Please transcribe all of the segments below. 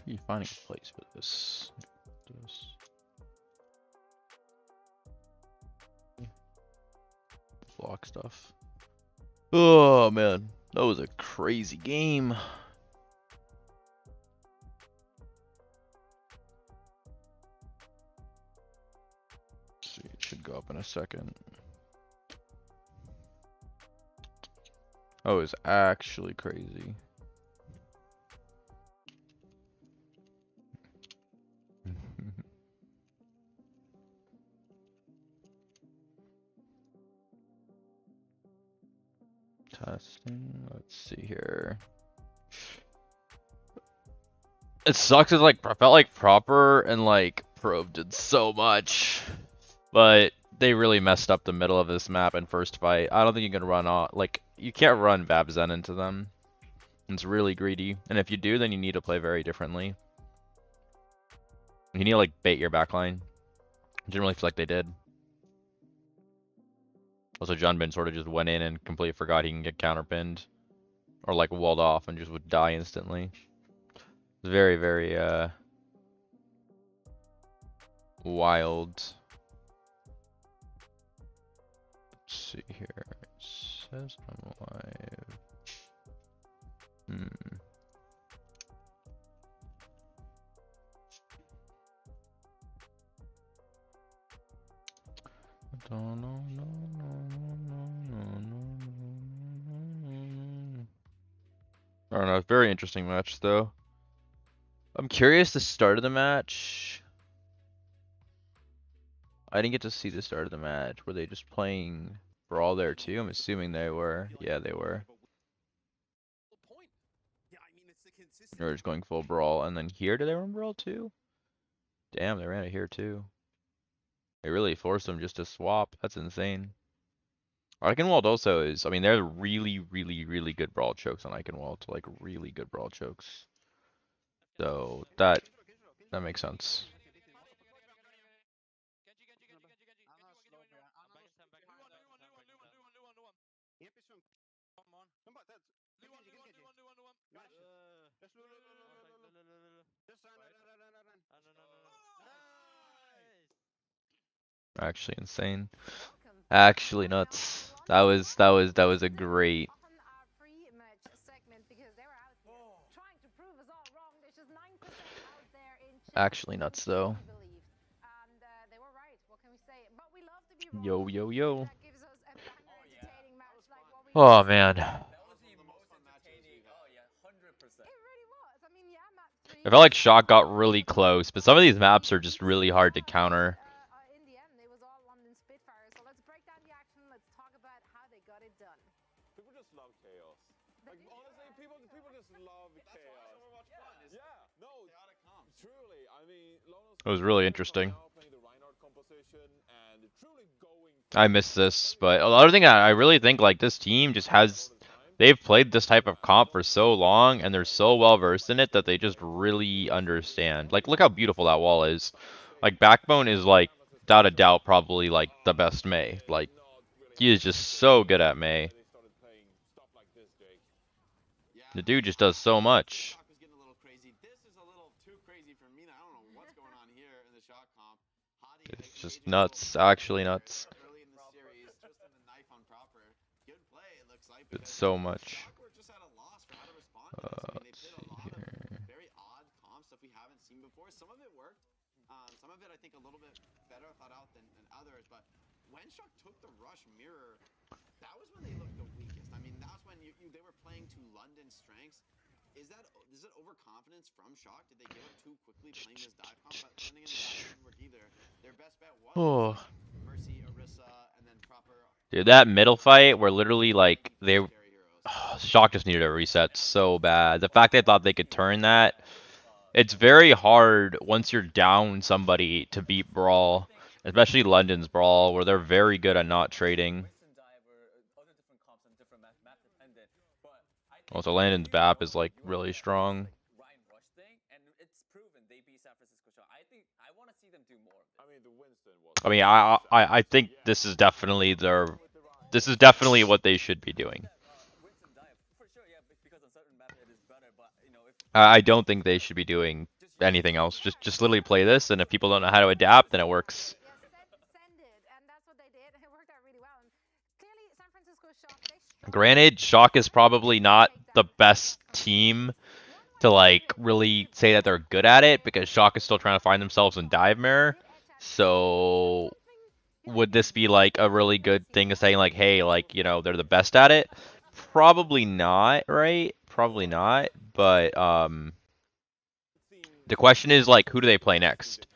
You finding a place for this. Block stuff. Oh man, that was a crazy game. Let's see, it should go up in a second. Oh, it's actually crazy. Testing. Let's see here. It sucks. It's like I felt like Proper and like Probe did so much, but they really messed up the middle of this map in first fight. I don't think you can run off. Like you can't run Vabzen into them. It's really greedy, and if you do, then you need to play very differently. You need to like bait your backline. Didn't really feel like they did. Also, Junbin sort of just went in and completely forgot he can get counterpinned, or like walled off and just would die instantly. Very, very wild. Let's see here. It says I'm live. I don't know. Very interesting match though. I'm curious the start of the match. I didn't get to see the start of the match. Were they just playing Brawl there too? I'm assuming they were. Yeah, they were. They were just going full Brawl. And then here, did they run Brawl too? Damn, they ran it here too. They really forced them just to swap. That's insane. Eichenwald also is, I mean, they're really, really, really good Brawl chokes on Eichenwald. Like, really good Brawl chokes. So, that makes sense. Actually insane. Actually nuts. That was a great. Actually nuts though. Yo yo yo. Oh man. I felt like Shock got really close, but some of these maps are just really hard to counter. It was really interesting. I missed this, but another thing I really think like this team just has, they've played this type of comp for so long and they're so well versed in it that they just really understand. Like look how beautiful that wall is. Like Backbone is like without a doubt probably like the best Mei. Like he is just so good at Mei. The dude just does so much. It's just nuts, actually nuts. It's so much. Let's see here. Very odd comp stuff we haven't seen before. Some of it worked. Some of it I think a little bit better thought out than others. But when Shock took the rush mirror, that was when they looked the weakest. I mean, that's when they were playing to London's strengths. Is it overconfidence from Shock? Did they give up too quickly playing this dive comp? But turning into that didn't work either. Their best bet was Mercy, Orisa, and then Proper. Dude, that middle fight where literally like they Shock just needed a reset so bad. The fact they thought they could turn that, it's very hard once you're down somebody to beat Brawl, especially London's Brawl, where they're very good at not trading. Also, Landon's BAP is like really strong. I mean, I think this is definitely what they should be doing. I don't think they should be doing anything else. Just literally play this, and if people don't know how to adapt, then it works. Granted, Shock is probably not the best team to like really say that they're good at it because Shock is still trying to find themselves in Dive Mirror. So would this be like a really good thing of saying like, hey, like, you know, they're the best at it? Probably not, right? Probably not. But the question is like, who do they play next?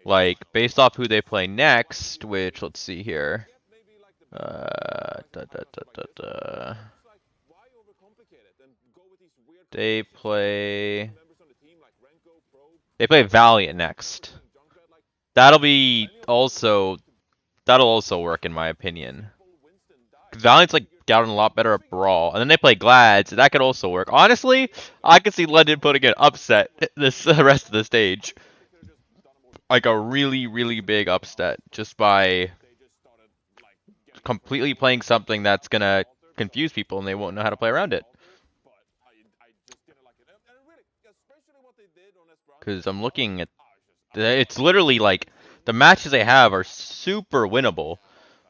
Like, based off who they play next, which let's see here. Da, da, da, da, da. They play Valiant next. That'll also work in my opinion. Valiant's like gotten a lot better at Brawl, and then they play Glad, so that could also work. Honestly, I could see London putting an upset this rest of the stage, like a really really big upset, just by completely playing something that's gonna confuse people and they won't know how to play around it. Because I'm looking at, it's literally like the matches they have are super winnable.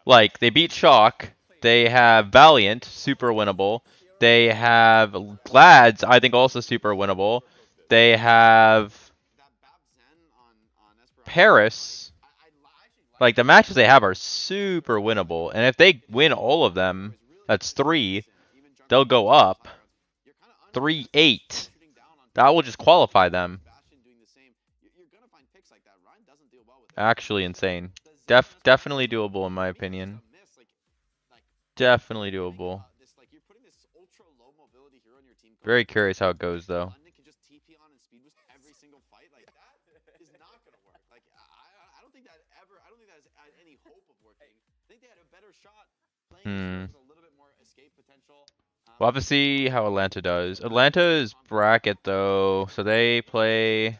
Like, they beat Shock, they have Valiant, super winnable. They have Glads, I think also super winnable. They have Paris. Like, the matches they have are super winnable. And if they win all of them, that's 3, they'll go up 3-8. That will just qualify them. Actually insane. Definitely doable in my opinion. Definitely doable. Very curious how it goes though. Hmm. We'll have to see how Atlanta does. Atlanta's bracket though, so they play.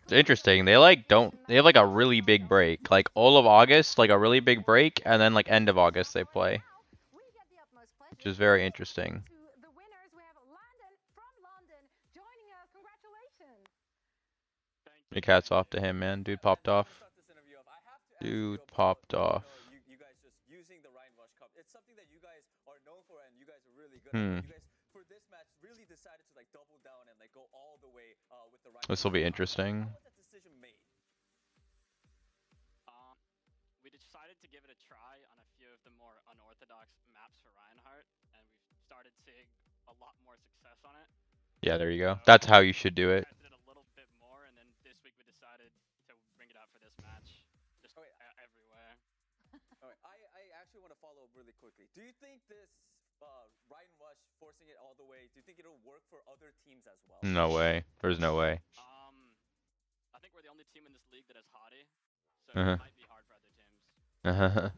It's interesting. They like don't. They have like a really big break. Like all of August, like a really big break, and then like end of August they play, which is very interesting. Big hats off to him, man. Dude popped off. Dude popped off. Hmm. This will be interesting. We decided to give it a try on a few of the more unorthodox maps for Reinhardt, and we've started seeing a lot more success on it. Yeah, there you go. That's how you should do it. Tested it a little bit more, and then this week we decided to bring it out for this match. Just everywhere. I actually want to follow up really quickly. Do you think this Ryan Rush forcing it all the way, do you think it'll work for other teams as well? No way. There's no way. I think we're the only team in this league that has Hottie, so it might be hard for other teams.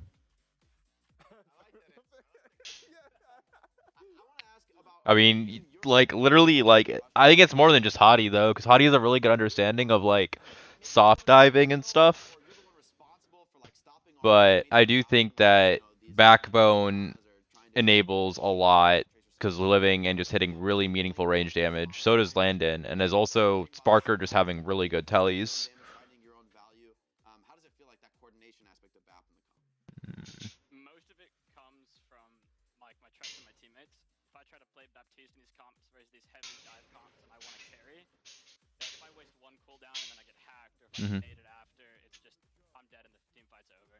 I mean, like literally, like I think it's more than just Hottie though, because Hottie has a really good understanding of like soft diving and stuff. But I do think that Backbone enables a lot because living and just hitting really meaningful range damage. So does Landon, and there's also Sparker just having really good tellies. Most of it comes from like my trust in my teammates. If I try to play Baptiste in these comps versus these heavy dive comps and I want to carry, like if I waste one cooldown and then I get hacked, or if I get naded after, it's just I'm dead and the team fight's over.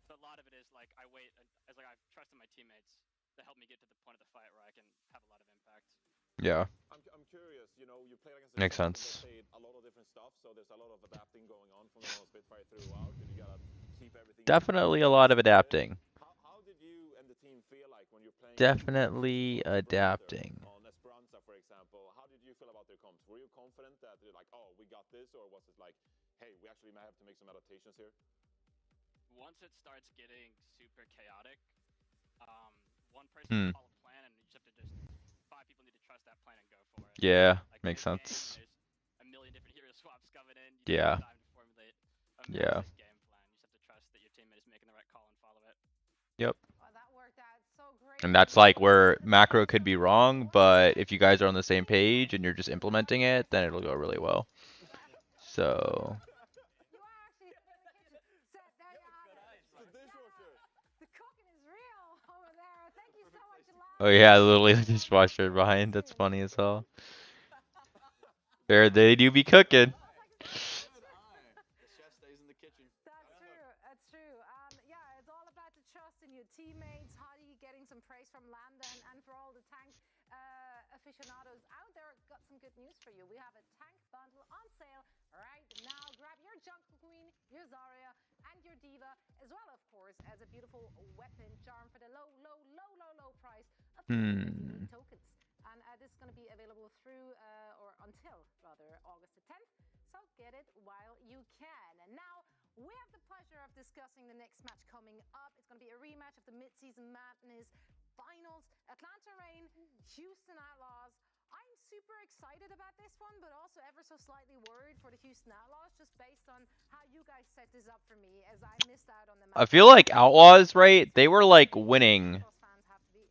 So a lot of it is like I wait, as like I trust in my teammates to help me get to the point of the fight where I can have a lot of impact. Yeah. I'm curious, you know, you play against Makes sense. a lot of different stuff, so there's a lot of adapting going on from the Spitfire throughout, and you gotta keep everything. Definitely a lot of adapting. How did you and the team feel like when you're playing? Definitely adapting. On Esperanza, for example, how did you feel about their comps? Were you confident that they're like, oh, we got this, or was it like, hey, we actually might have to make some adaptations here? Once it starts getting super chaotic, one person can follow a plan, and you just have to 5 people need to trust that plan and go for it. Yeah, like makes sense. There's a million different hero swaps coming in. Yeah. Time to formulate a Yeah. game plan. And that's like where macro could be wrong, but if you guys are on the same page and you're just implementing it, then it'll go really well. So, You are actually in the kitchen. So there you have it. The dishwasher. The cooking is real over there. Thank you so much, oh Lana. yeah, literally the dishwasher behind. That's funny as hell. There they do be cooking. Good eye. The chef stays in the kitchen. That's true. That's true. Yeah, it's all about the trust in your teammates. Hadi getting some praise from Landa, and for all the tank aficionados out there, got some good news for you. We have a tank bundle on sale right now. Grab your Jungle Queen, your Zarya, and your Diva, as well, of course, as a beautiful weapon charm for the low price of 50 tokens. And this is going to be available through or until rather August the 10th. So get it while you can. And now we have the pleasure of discussing the next match coming up. It's going to be a rematch of the Mid-Season Madness Finals. Atlanta Reign, Houston Outlaws. I'm super excited about this one, but also ever so slightly worried for the Houston Outlaws, just based on how you guys set this up for me, as I missed out on the match. I feel like Outlaws, right? They were like winning. Outlaws fans have to be.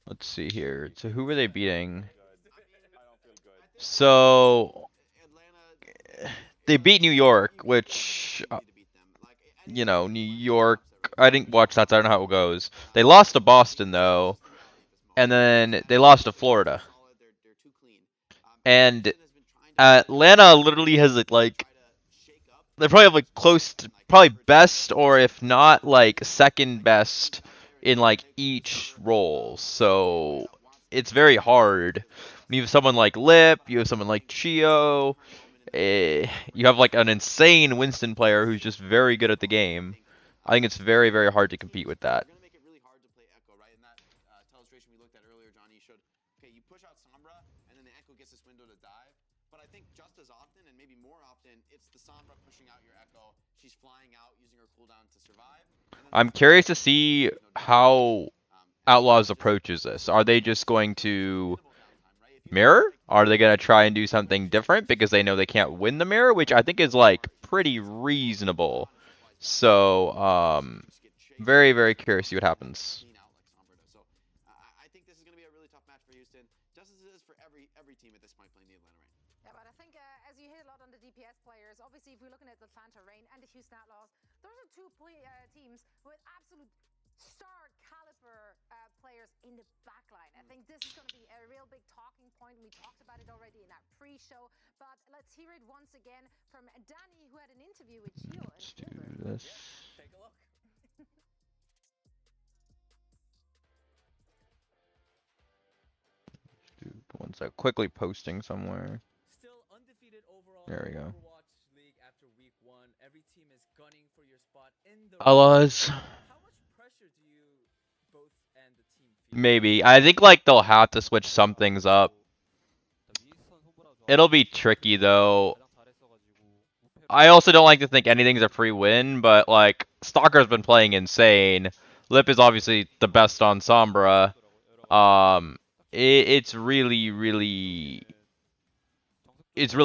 Let's see here. So who were they beating? I don't feel good. So Atlanta, they beat New York, which you know, New York. I didn't watch that, so I don't know how it goes. They lost to Boston though, and then they lost to Florida. And Atlanta literally has like they probably have like close to probably best, or if not like second best in like each role. So it's very hard. You have someone like Lip, you have someone like Chio, you have like an insane Winston player who's just very good at the game. I think it's very, very hard to compete with that. You're gonna make it really hard to play Echo, right? In that illustration we looked at earlier, Johnny showed. Okay, you push out Sombra, and then the Echo gets this window to dive. But I think just as often, and maybe more often, it's the Sombra pushing out your Echo. She's flying out, using her cooldown to survive. I'm curious to see how Outlaws approaches this. Are they just going to mirror? Are they going to try and do something different because they know they can't win the mirror, which I think is like pretty reasonable. So, very, very curious to see what happens. So I think this is going to be a really tough match for Houston, just as it is for every team at this point playing the Atlanta Reign. Yeah, but I think as you hit a lot on the DPS players, obviously if we're looking at the Atlanta Reign and the Houston Outlaws, those are two teams with absolute star caliber players in the backline. I think this is going to be a real big talking point. We talked about it already in our pre-show, but let's hear it once again from Danny, who had an interview with Chio and Let's do Fielder. this. Take a look. Dude, one sec. Quickly posting somewhere. Still undefeated overall There we in go. Overwatch League after week 1. Every team is gunning for your spot in the Outlaws. How much pressure do you both and the team feel? Maybe. I think like they'll have to switch some things up. It'll be tricky though. I also don't like to think anything's a free win, but like Stalker's been playing insane. Lip is obviously the best on Sombra. It's really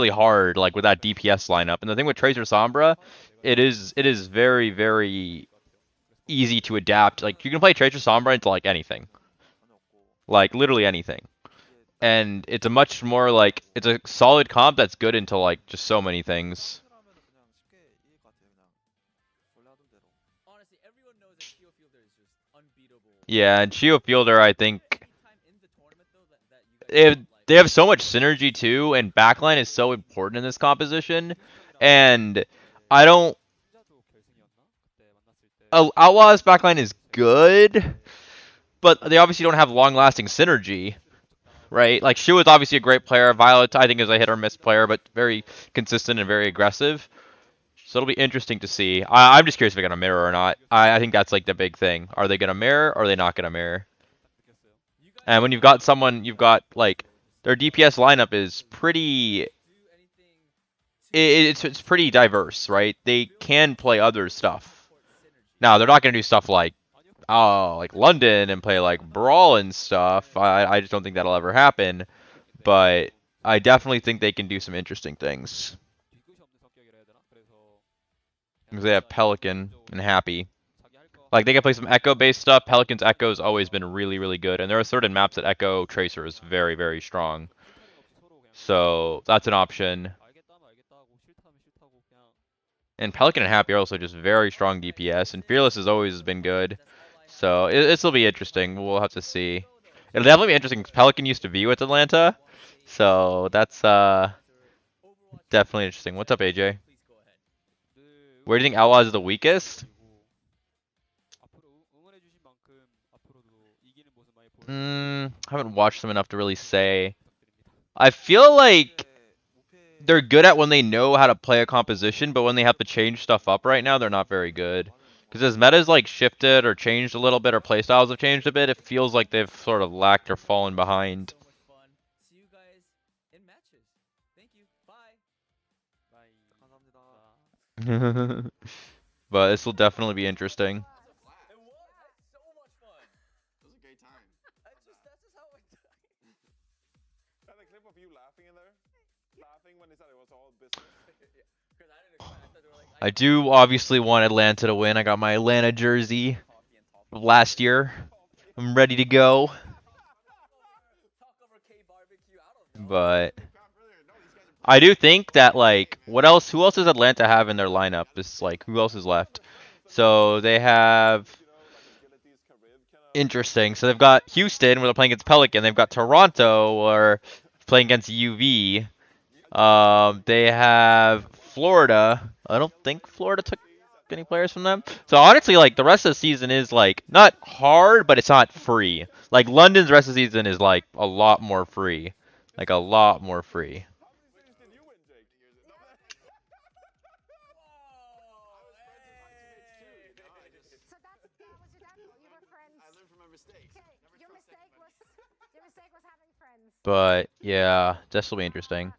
hard like with that DPS lineup. And the thing with Tracer Sombra, it is very, very easy to adapt. Like you can play Tracer Sombra into like anything. Like literally anything. And it's a much more like it's a solid comp that's good into like just so many things. Honestly, everyone knows that Chio Fielder is just unbeatable. Yeah, and Chio Fielder, I think Anytime in the tournament though that you guys they have so much synergy too, and backline is so important in this composition. And I don't. Outlaws backline is good, but they obviously don't have long-lasting synergy, right? Like Shu is obviously a great player. Violet, I think, is a hit or miss player, but very consistent and very aggressive. So it'll be interesting to see. I'm just curious if they're gonna mirror or not. I think that's like the big thing. Are they gonna mirror or are they not gonna mirror? And when you've got someone, you've got like their DPS lineup is pretty. It's pretty diverse, right? They can play other stuff. Now they're not gonna do stuff like London and play like Brawl and stuff. I just don't think that'll ever happen. But I definitely think they can do some interesting things. Because they have Pelican and Happy. Like, they can play some Echo-based stuff. Pelican's Echo's always been really, really good. And there are certain maps that Echo Tracer is very, very strong. So, that's an option. And Pelican and Happy are also just very strong DPS. And Fearless has always been good. So, this'll be interesting. We'll have to see. It'll definitely be interesting because Pelican used to be with Atlanta. So, that's definitely interesting. What's up, AJ? Where do you think Outlaws is the weakest? Haven't watched them enough to really say. I feel like they're good at when they know how to play a composition, but when they have to change stuff up right now, they're not very good. Because as meta's like shifted or changed a little bit, or playstyles have changed a bit, it feels like they've sort of lacked or fallen behind. See you guys in matches. Thank you. Bye. But this will definitely be interesting. It was. I had so much fun. It was a great time. That's just how it. And the clip of you laughing in there, laughing when they said it was all business. Because I didn't expect. I thought they were like. I do obviously want Atlanta to win. I got my Atlanta jersey of last year. I'm ready to go. But I do think that, like, who else does Atlanta have in their lineup? This, like, who else is left? So they have, interesting. So they've got Houston, where they're playing against Pelican. They've got Toronto, or playing against UV. They have Florida. I don't think Florida took any players from them. So honestly, like, the rest of the season is, like, not hard, but it's not free. Like, London's rest of the season is, like, a lot more free. Like, a lot more free. But yeah, this will be interesting.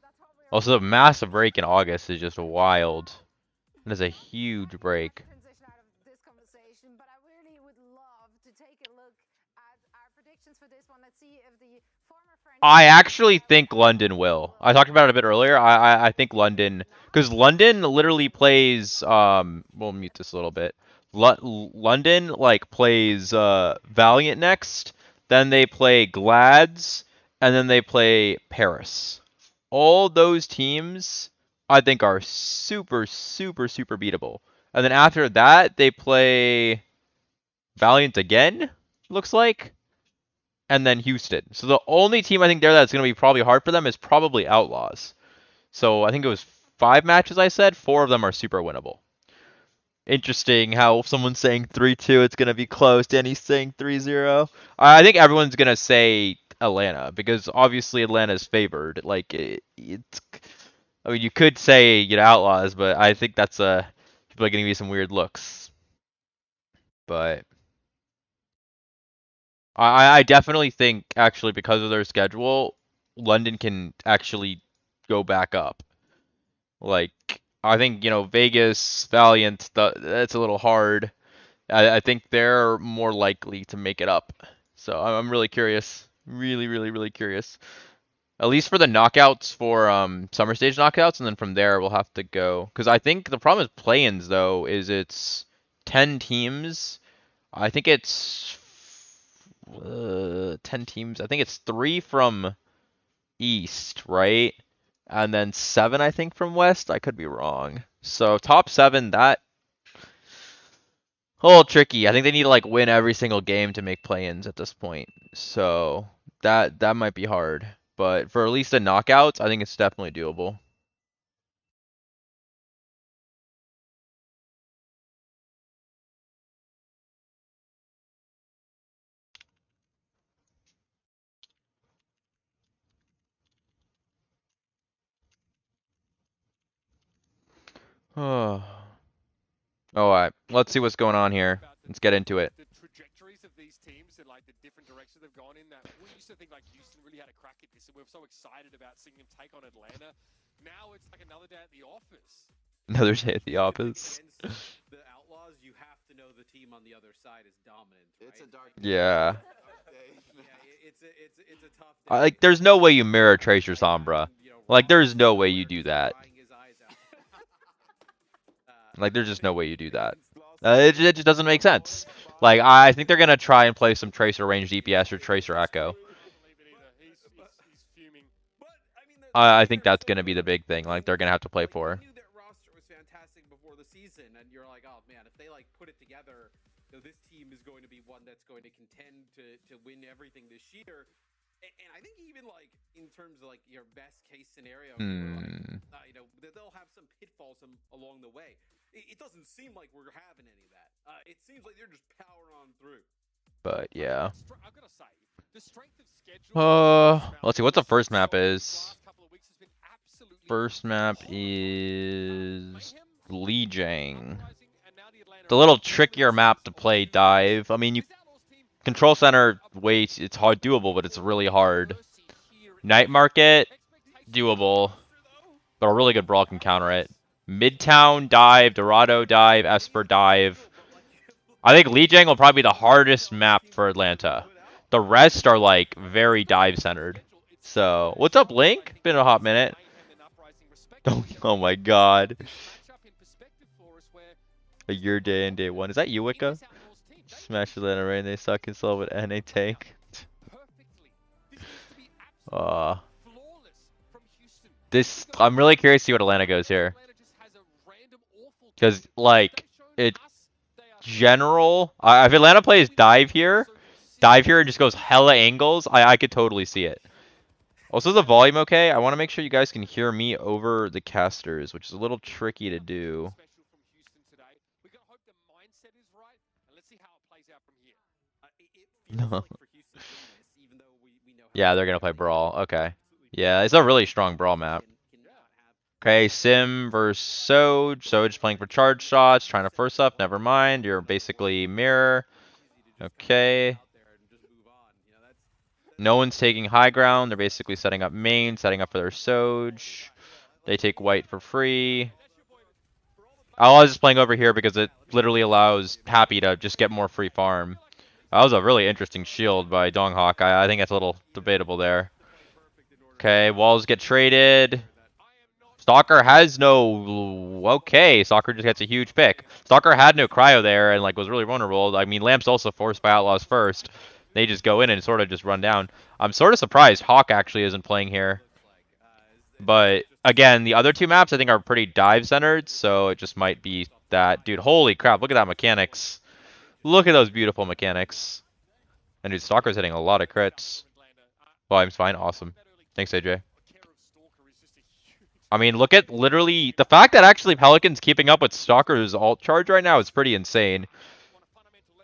Also, the massive break in August is just wild. It is a huge break. I actually think London will. I talked about it a bit earlier. I think London, because London literally plays we'll mute this a little bit. London like plays Valiant next, then they play Glads, and then they play Paris. All those teams I think are super super super beatable. And then after that they play Valiant again, looks like, and then Houston. So the only team I think there that's going to be probably hard for them is probably Outlaws. So I think it was 5 matches I said, 4 of them are super winnable. Interesting how someone's saying 3-2, it's going to be close. Danny's saying 3-0. I think everyone's going to say Atlanta because obviously Atlanta's favored. Like it's I mean, you could say, you know, Outlaws, but I think that's people are going to be some weird looks. But I definitely think, actually, because of their schedule, London can actually go back up. Like, I think, you know, Vegas, Valiant, that's a little hard. I think they're more likely to make it up. So I'm really curious. Really, really, really curious. At least for the knockouts, for summer stage knockouts, and then from there we'll have to go. Because I think the problem with play-ins, though, is it's 10 teams. I think it's 10 teams. I think it's 3 from East, right? And then 7, I think, from West. I could be wrong. So top 7, that a little tricky. I think they need to like win every single game to make play-ins at this point. So that might be hard. But for at least the knockouts, I think it's definitely doable. Alright, let's see what's going on here. Let's get into it. The trajectories of these teams and like the different directions they've gone in, that we used to think like Houston really had a crack at this and we were so excited about seeing them take on Atlanta. Now it's like another day at the office. Another day at the office. The Outlaws, you have to know the team on the other side is dominant, right? It's a dark Yeah. It's a tough day. Like, there's no way you mirror Tracer Sombra. Like, there's no way you do that. Like, there's just no way you do that. It just doesn't make sense. Like, I think they're gonna try and play some Tracer range DPS or Tracer Echo. He's fuming. But I mean, I think that's gonna be the big thing. Like, they're gonna have to play for. You knew that roster was fantastic before the season, and you're like, oh man, if they like put it together, you know, this team is going to be one that's going to contend to win everything this year. And I think even like in terms of like your best case scenario, you were like, you know, they'll have some pitfalls along the way. It doesn't seem like we're having any of that. It seems like they're just powering on through. But yeah. I've got to say, the strength of schedule. Let's see what the first map is. Last couple of weeks has been absolutely First map is Lijiang. and now the Atlanta It's a little trickier map to play dive. I mean, you control center waits. It's hard doable, but it's really hard. Night market doable, but a really good brawl can counter it. Midtown dive, Dorado dive, Esper dive. I think Lijiang will probably be the hardest map for Atlanta. The rest are like very dive centered. So, what's up, Link? Been a hot minute. Oh my god. A year, day, and day one. Is that you, Wicca? Smash Atlanta Rain, they suck and slow, but NA tank. I'm really curious to see what Atlanta goes here. Because, like, it's general. If Atlanta plays dive here and just goes hella angles, I could totally see it. Also, is the volume okay? I want to make sure you guys can hear me over the casters, which is a little tricky to do. No. Yeah, they're gonna play Brawl. Okay. Yeah, it's a really strong Brawl map. Okay, Sim versus Soj. Soj playing for charge shots, trying to first up. Never mind. You're basically mirror. Okay. No one's taking high ground. They're basically setting up main, setting up for their Soj. They take white for free. Outlaws is playing over here because it literally allows Happy to just get more free farm. That was a really interesting shield by Donghawk. I think that's a little debatable there. Okay, walls get traded. Stalker has no... Okay, Stalker just gets a huge pick. Stalker had no cryo there and like was really vulnerable. I mean, Lamp's also forced by Outlaws first. They just go in and sort of just run down. I'm sort of surprised Hawk actually isn't playing here. But again, the other two maps I think are pretty dive centered, so it just might be that. Dude, holy crap, look at that mechanics. Look at those beautiful mechanics. And dude, Stalker's hitting a lot of crits. Well, I'm fine, awesome. Thanks, AJ. I mean, look at literally the fact that actually Pelican's keeping up with Stalker's alt charge right now is pretty insane.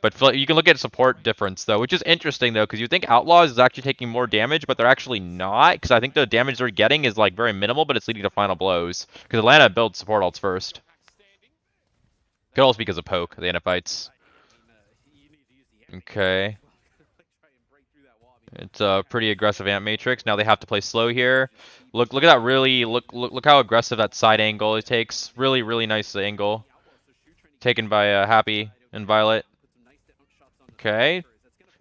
But you can look at support difference though, which is interesting though, because you think Outlaws is actually taking more damage, but they're actually not, because I think the damage they're getting is like very minimal, but it's leading to final blows. Because Atlanta builds support alts first. Could also be because of poke, the end of fights. Okay. It's a pretty aggressive Ant Matrix. Now they have to play slow here. Look at that really look how aggressive that side angle it takes. Really nice angle. Taken by Happy and Violet. Okay.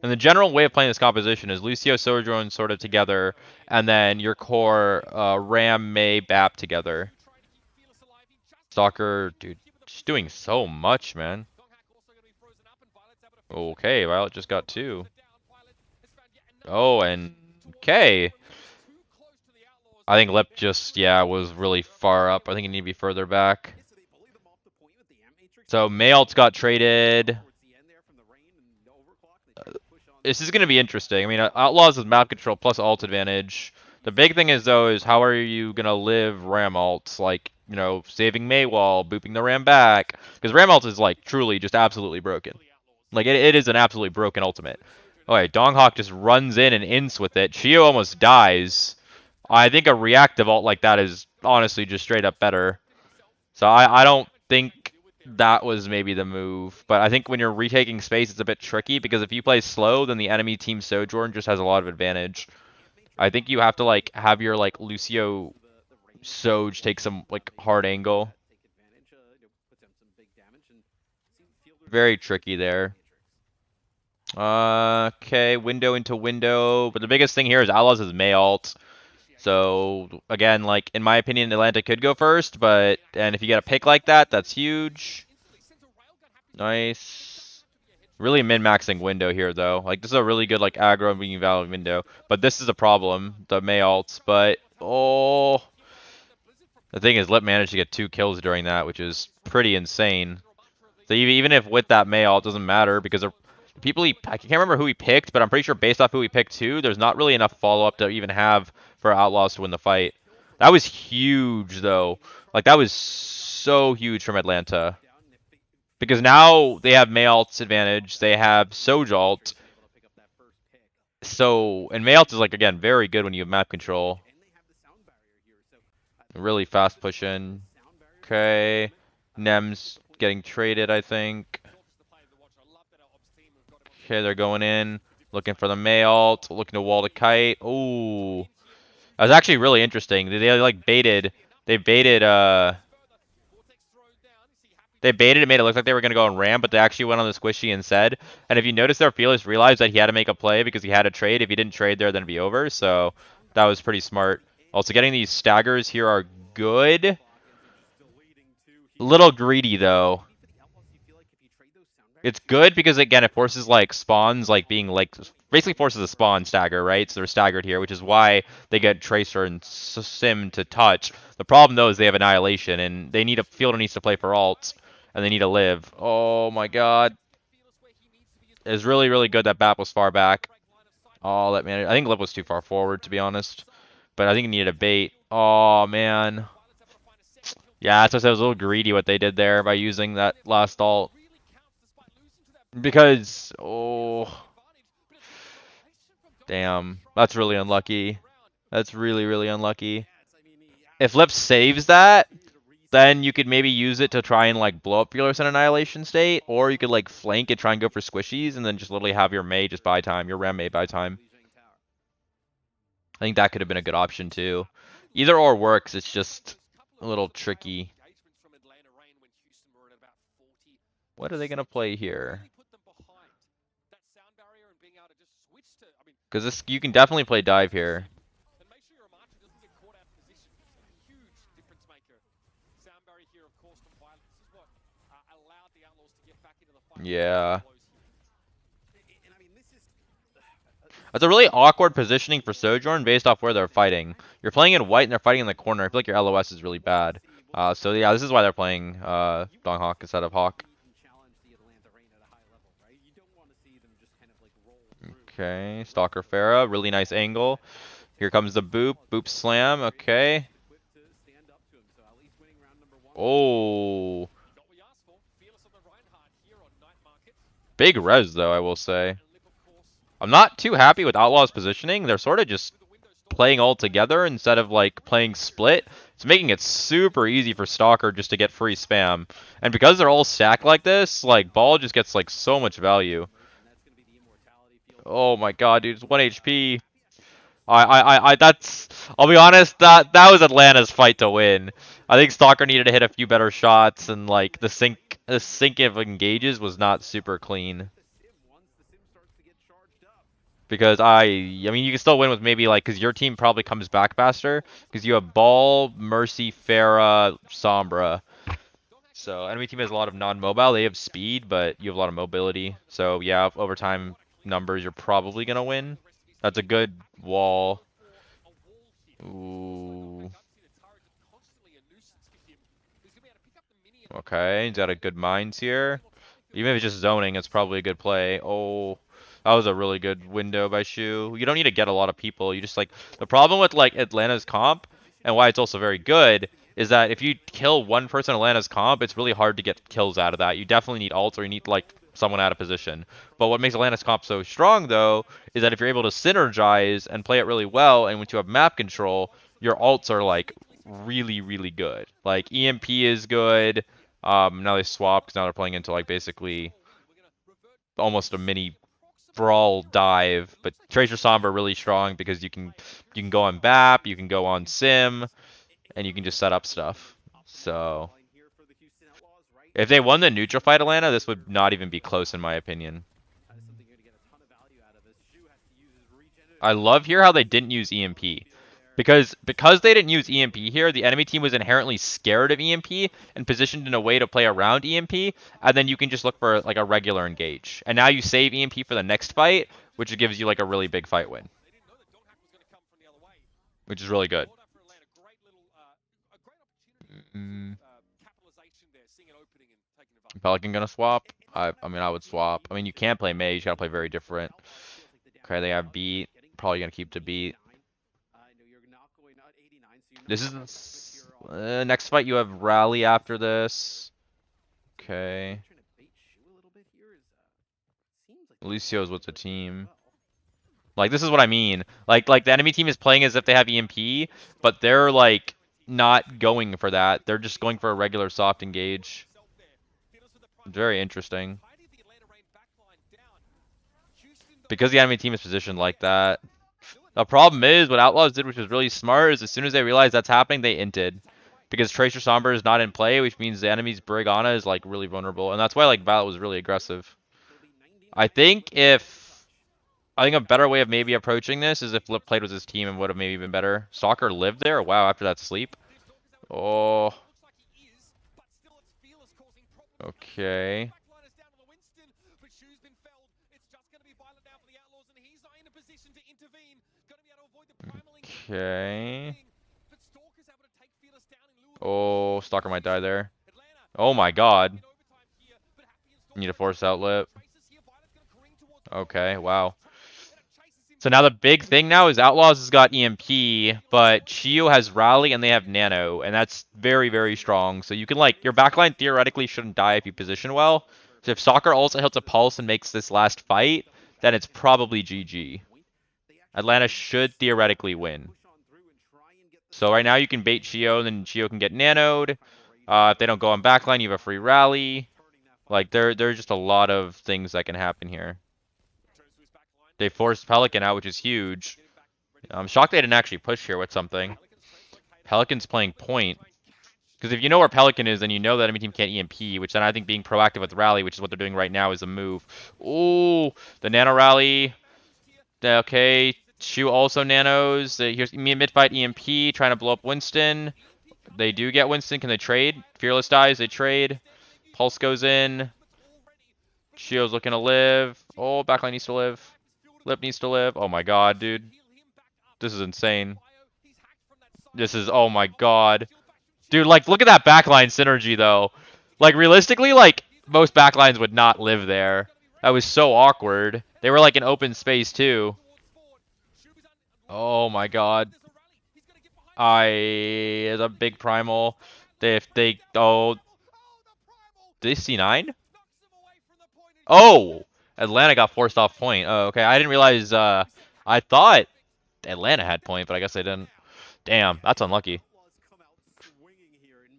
And the general way of playing this composition is Lucio, Sojourn sort of together, and then your core Ram, May, Bap together. Stalker, dude, she's doing so much, man. Okay, Violet just got 2. Oh, and okay. I think Lip just, was really far up. I think he need to be further back. So Mayalt's got traded. This is going to be interesting. I mean, Outlaws is map control plus ult advantage. The big thing is, though, is how are you going to live Ram ults? Like, you know, saving Maywall, booping the Ram back. Because Ram ult is, like, truly just absolutely broken. Like, it is an absolutely broken ultimate. Okay, Donghawk just runs in and ints with it. Shio almost dies. I think a reactive ult like that is honestly just straight up better. So I don't think that was maybe the move. But I think when you're retaking space, it's a bit tricky because if you play slow, then the enemy team Sojourn just has a lot of advantage. I think you have to like have your like Lucio Soj take some like hard angle. Very tricky there. Okay, window into window. But the biggest thing here is Outlaws is May ult. So, again, like, in my opinion, Atlanta could go first, and if you get a pick like that, that's huge. Nice. Really min-maxing window here, though. Like, this is a really good, like, aggro and being valid window. But this is a problem, the May ults. But, oh... The thing is, Lip managed to get 2 kills during that, which is pretty insane. So even if with that May ult, it doesn't matter, because the people I can't remember who he picked, but I'm pretty sure based off who he picked too, there's not really enough follow-up to even have for Outlaws to win the fight. That was huge, though. Like, that was so huge from Atlanta. Because now they have May ult's advantage, they have Soj ult. So, and May ult is, like, again, very good when you have map control. Really fast push in. Okay. Nem's getting traded, I think. Okay, they're going in. Looking for the May ult. Looking to wall the kite. Ooh. That was actually really interesting. They like baited. They baited it, made it look like they were going to go on Ram, but they actually went on the squishy instead. And if you notice there, Fearless realized that he had to make a play because he had to trade. If he didn't trade there, then it'd be over. So that was pretty smart. Also, getting these staggers here are good. A little greedy, though. It's good because, again, it forces, like, spawns, like, being, like, basically forces a spawn stagger, right? So they're staggered here, which is why they get Tracer and Sim to touch. The problem, though, is they have Annihilation, and they need a Fielder needs to play for ults, and they need to live. Oh, my God. It's really, really good that Bap was far back. Oh, that man. I think Lip was too far forward, to be honest. But I think he needed a bait. Oh, man. Yeah, that's why I said it was a little greedy what they did there by using that last ult. Because, oh, damn, that's really unlucky. That's really, really unlucky. If Lip saves that, then you could maybe use it to try and, like, blow up Fearless in Annihilation state, or you could, like, flank and try and go for squishies, and then just literally have your May just buy time, your Ram May buy time. I think that could have been a good option, too. Either or works, it's just a little tricky. What are they going to play here? Because this, you can definitely play dive here. Yeah. That's a really awkward positioning for Sojourn based off where they're fighting. You're playing in white and they're fighting in the corner. I feel like your LOS is really bad. So yeah, this is why they're playing Donghawk instead of Hawk. Okay, Stalker Pharah, really nice angle. Here comes the boop, boop slam, okay. Oh. Big res though, I will say. I'm not too happy with Outlaws positioning. They're sort of just playing all together instead of like playing split. It's making it super easy for Stalker just to get free spam. And because they're all stacked like this, like Ball just gets like so much value. Oh my god, dude, it's 1 HP. I'll be honest, that was Atlanta's fight to win. I think Stalker needed to hit a few better shots, and like the sync of engages was not super clean. Because I mean, you can still win with maybe like, because your team probably comes back faster, because you have Ball, Mercy, Pharah, Sombra. So enemy team has a lot of non-mobile. They have speed, but you have a lot of mobility. So yeah, over time numbers, you're probably gonna win. That's a good wall. Ooh. Okay, he's got a good mines here. Even if it's just zoning, it's probably a good play. Oh, that was a really good window by Shu. You don't need to get a lot of people. You just like, the problem with like Atlanta's comp, and why it's also very good, is that if you kill one person in Atlanta's comp, it's really hard to get kills out of that. You definitely need ults, or you need like someone out of position. But what makes Atlanta's comp so strong, though, is that if you're able to synergize and play it really well, and once you have map control, your ults are like really, really good. Like EMP is good. Now they swap because now they're playing into like basically almost a mini brawl dive. But Tracer Sombra really strong because you can go on BAP, you can go on Sim, and you can just set up stuff. So if they won the neutral fight Atlanta, this would not even be close in my opinion. I love here how they didn't use EMP. Because they didn't use EMP here, the enemy team was inherently scared of EMP and positioned in a way to play around EMP, and then you can just look for like a regular engage. And now you save EMP for the next fight, which gives you like a really big fight win, which is really good. Pelican gonna swap? I mean, I would swap. I mean, you can play Mage, you gotta play very different. Okay, they have beat. Probably gonna keep to beat. This is next fight. You have rally after this. Okay. Lucio's with the team. Like, this is what I mean. Like the enemy team is playing as if they have EMP, but they're like not going for that. They're just going for a regular soft engage. Very interesting. Because the enemy team is positioned like that. The problem is, what Outlaws did, which was really smart, is as soon as they realized that's happening, they inted. Because Tracer Somber is not in play, which means the enemy's Brigana is like really vulnerable. And that's why like Valet was really aggressive. I think a better way of maybe approaching this is if Lip played with his team and would have maybe been better. Stalker lived there? Wow, after that sleep. Oh. Okay. Okay. Oh, Stalker might die there. Oh my god. Need a force outlet. Okay, wow. So now the big thing now is Outlaws has got EMP, but Chio has Rally and they have Nano, and that's very, very strong. So you can like, your backline theoretically shouldn't die if you position well. So if Soccer also hits a pulse and makes this last fight, then it's probably GG. Atlanta should theoretically win. So right now you can bait Chio, and then Chio can get nanoed. If they don't go on backline, you have a free rally. Like there's just a lot of things that can happen here. They forced Pelican out, which is huge. I'm shocked they didn't actually push here with something. Pelican's playing point. Because if you know where Pelican is, then you know that enemy team can't EMP, which then I think being proactive with Rally, which is what they're doing right now, is a move. Ooh, the Nano Rally. Okay, Shu also nanos. Here's me mid-fight EMP, trying to blow up Winston. They do get Winston. Can they trade? Fearless dies, they trade. Pulse goes in. Shio's looking to live. Oh, backline needs to live. Lip needs to live. Oh my god, dude. This is insane. This is, oh my god. Dude, like, look at that backline synergy, though. Like, realistically, like, most backlines would not live there. That was so awkward. They were, like, in open space, too. Oh my god. It's a big primal. Oh, did they C9? Oh! Atlanta got forced off point. Oh, okay. I didn't realize, I thought Atlanta had point, but I guess they didn't. Damn, that's unlucky.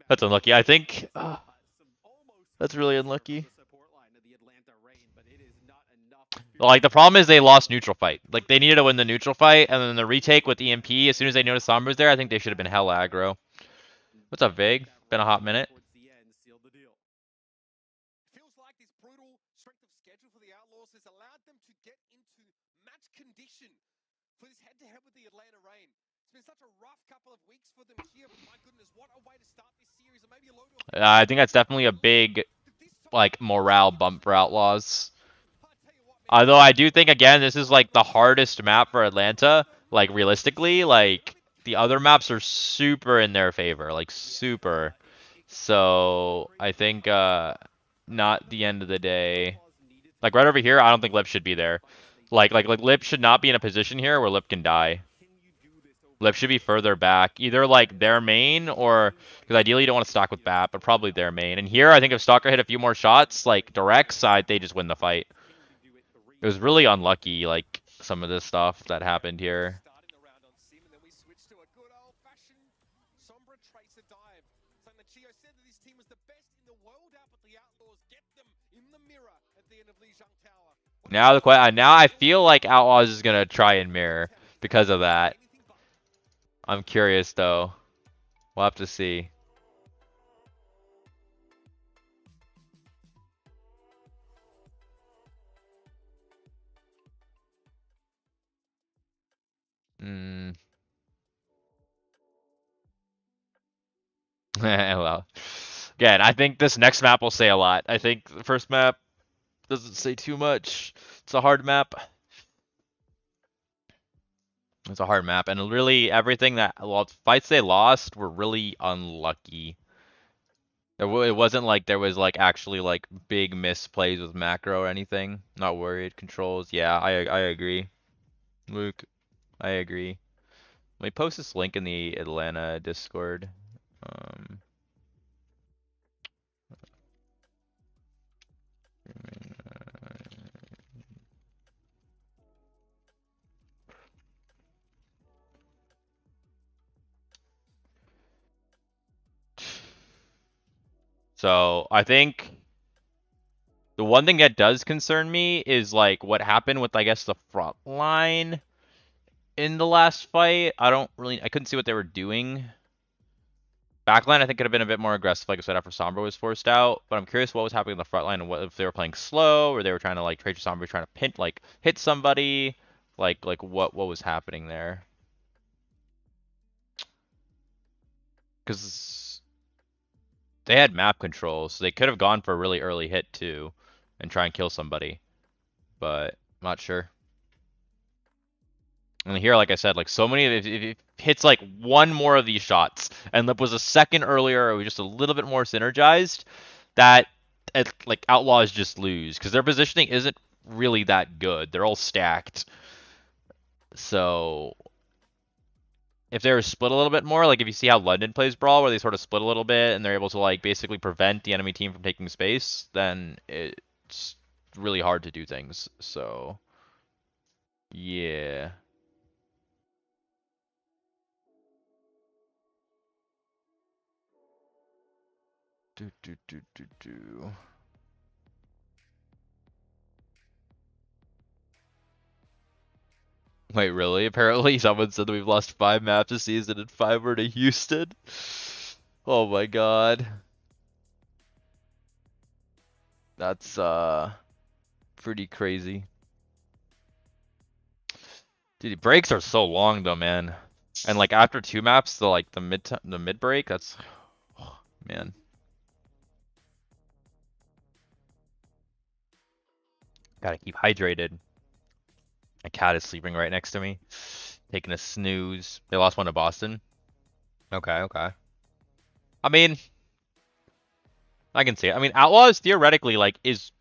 That's unlucky. I think, that's really unlucky. Like, the problem is they lost neutral fight. Like, they needed to win the neutral fight, and then the retake with EMP, as soon as they noticed Sombra was there, I think they should have been hella aggro. What's up, Vig? Been a hot minute. Feels like this brutal strength of schedule for the Outlaws has allowed them to get into match condition for this head-to-head with the Atlanta Reign. It's been such a rough couple of weeks for them here, but my goodness, what a way to start this series. And maybe a load of I think that's definitely a big, like, morale bump for Outlaws. Although I do think, again, this is, like, the hardest map for Atlanta. Like, realistically, like, the other maps are super in their favor. Like, super. So, I think, not the end of the day. Like, right over here, I don't think Lip should be there. Like Lip should not be in a position here where Lip can die. Lip should be further back. Either, like, their main or... Because ideally you don't want to stock with Bat, but probably their main. And here, I think if Stalker hit a few more shots, like, direct side, they just win the fight. It was really unlucky, like, some of this stuff that happened here. Now I feel like Outlaws is gonna try and mirror because of that. I'm curious though. We'll have to see. Well, again, I think this next map will say a lot. I think the first map doesn't say too much. It's a hard map. It's a hard map, and really everything that fights they lost were really unlucky. It wasn't like there was like actually like big misplays with macro or anything. Not worried. Controls, yeah, I agree. Luke, I agree. Let me post this link in the Atlanta Discord. Um, So I think the one thing that does concern me is like what happened with I guess the front line in the last fight. I couldn't see what they were doing. Backline I think could have been a bit more aggressive, like I said, after Sombra was forced out. But I'm curious what was happening in the front line and what if they were playing slow or they were trying to like trade to Sombra trying to pin like hit somebody. Like what was happening there? Because they had map control, so they could have gone for a really early hit too and try and kill somebody. But I'm not sure. And here, like I said, like so many, if it hits like one more of these shots, and Lip was a second earlier, or was just a little bit more synergized, that like Outlaws just lose because their positioning isn't really that good. They're all stacked. So if they were split a little bit more, like if you see how London plays Brawl, where they sort of split a little bit and they're able to like basically prevent the enemy team from taking space, then it's really hard to do things. So yeah. Do. Wait, really? Apparently someone said that we've lost 5 maps this season and 5 were to Houston. Oh my god. That's pretty crazy. Dude, the breaks are so long though, man. And like after 2 maps, the mid break, that's oh, man. Gotta keep hydrated. My cat is sleeping right next to me, taking a snooze. They lost one to Boston. Okay. I mean, I can see it. I mean, Outlaws theoretically like is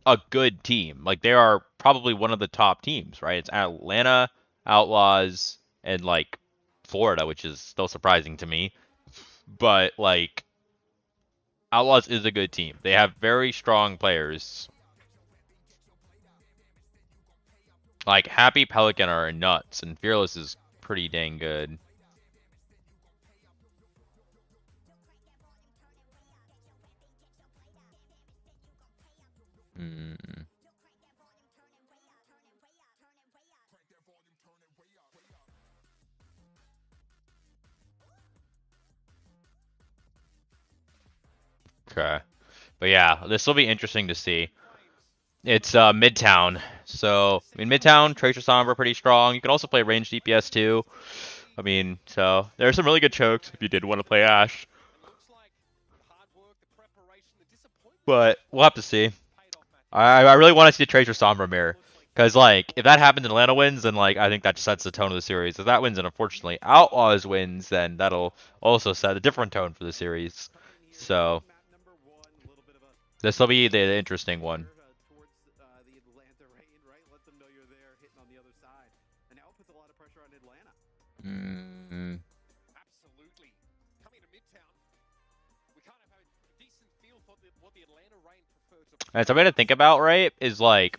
a good team. Like they are probably one of the top teams, right? It's Atlanta, Outlaws, and like Florida, which is still surprising to me. But like Outlaws is a good team. They have very strong players. Like Happy Pelican are nuts, and Fearless is pretty dang good. Hmm. Okay. But yeah, this will be interesting to see. It's Midtown. So, I mean, Midtown, Tracer Sombra pretty strong. You can also play range DPS too. I mean, so there are some really good chokes if you did want to play Ashe. But we'll have to see. I really want to see the Tracer Sombra mirror. Because, like, if that happens and Atlanta wins, then, like, I think that sets the tone of the series. If that wins and unfortunately Outlaws wins, then that'll also set a different tone for the series. So, this will be the interesting one. Mm. Absolutely. Coming to Midtown, we kind of have a decent feel for what the Atlanta Reign prefer to play. And something to think about, right, is like,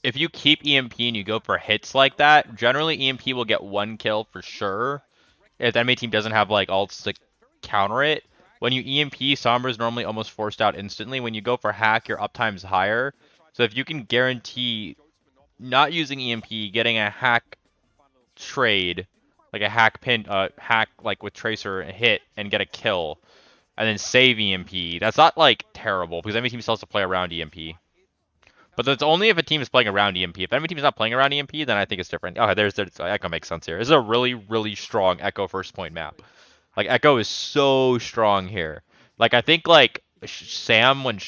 if you keep EMP and you go for hits like that, generally EMP will get 1 kill for sure. If the enemy team doesn't have like ults to counter it. When you EMP, Sombra is normally almost forced out instantly. When you go for hack, your uptime's higher. So if you can guarantee not using EMP, getting a hack trade, like a hack pin, hack like with Tracer hit and get a kill, and then save EMP, that's not like terrible because enemy team still has to play around EMP. But that's only if a team is playing around EMP. If enemy team is not playing around EMP, then I think it's different. Okay, there's Echo makes sense here. This is a really, really strong Echo first point map. Like Echo is so strong here. Like I think like Sam when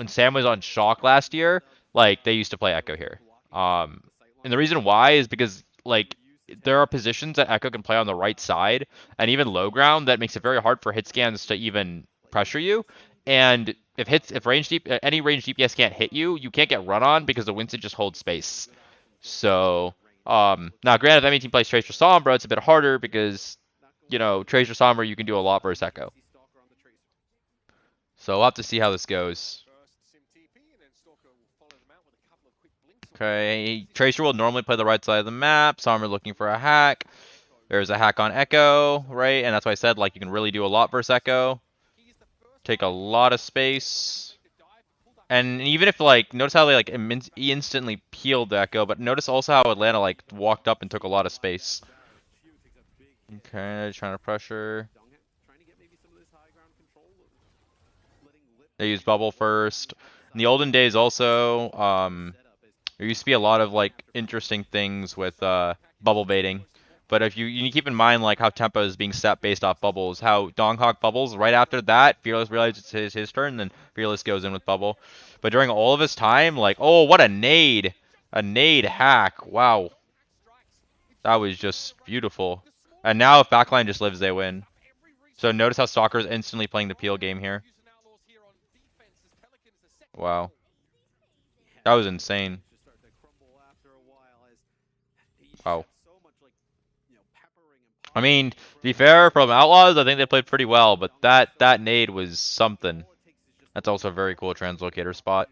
Sam was on Shock last year, like they used to play Echo here. And the reason why is because like there are positions that Echo can play on the right side and even low ground that makes it very hard for hit scans to even pressure you. And if range deep any range DPS can't hit you, you can't get run on because the Winston just holds space. So now granted, if any team plays Tracer Sombra, it's a bit harder because you know Tracer Sombra you can do a lot versus Echo. So we'll have to see how this goes. Okay, Tracer will normally play the right side of the map. Sombra looking for a hack. There's a hack on Echo, right? And that's why I said like you can really do a lot versus Echo. Take a lot of space. And even if like, notice how they like instantly peeled the Echo, but notice also how Atlanta like walked up and took a lot of space. Okay, trying to pressure. They used bubble first. In the olden days also, there used to be a lot of like interesting things with bubble baiting. But if you keep in mind like how tempo is being set based off bubbles, how Donghawk bubbles, right after that, Fearless realizes it's his turn, then Fearless goes in with bubble. But during all of his time, like, oh, what a nade! A nade hack, wow. That was just beautiful. And now if backline just lives, they win. So notice how Stalker's instantly playing the peel game here. Wow. That was insane. Wow. I mean, to be fair, from Outlaws, I think they played pretty well, but that nade was something. That's also a very cool translocator spot.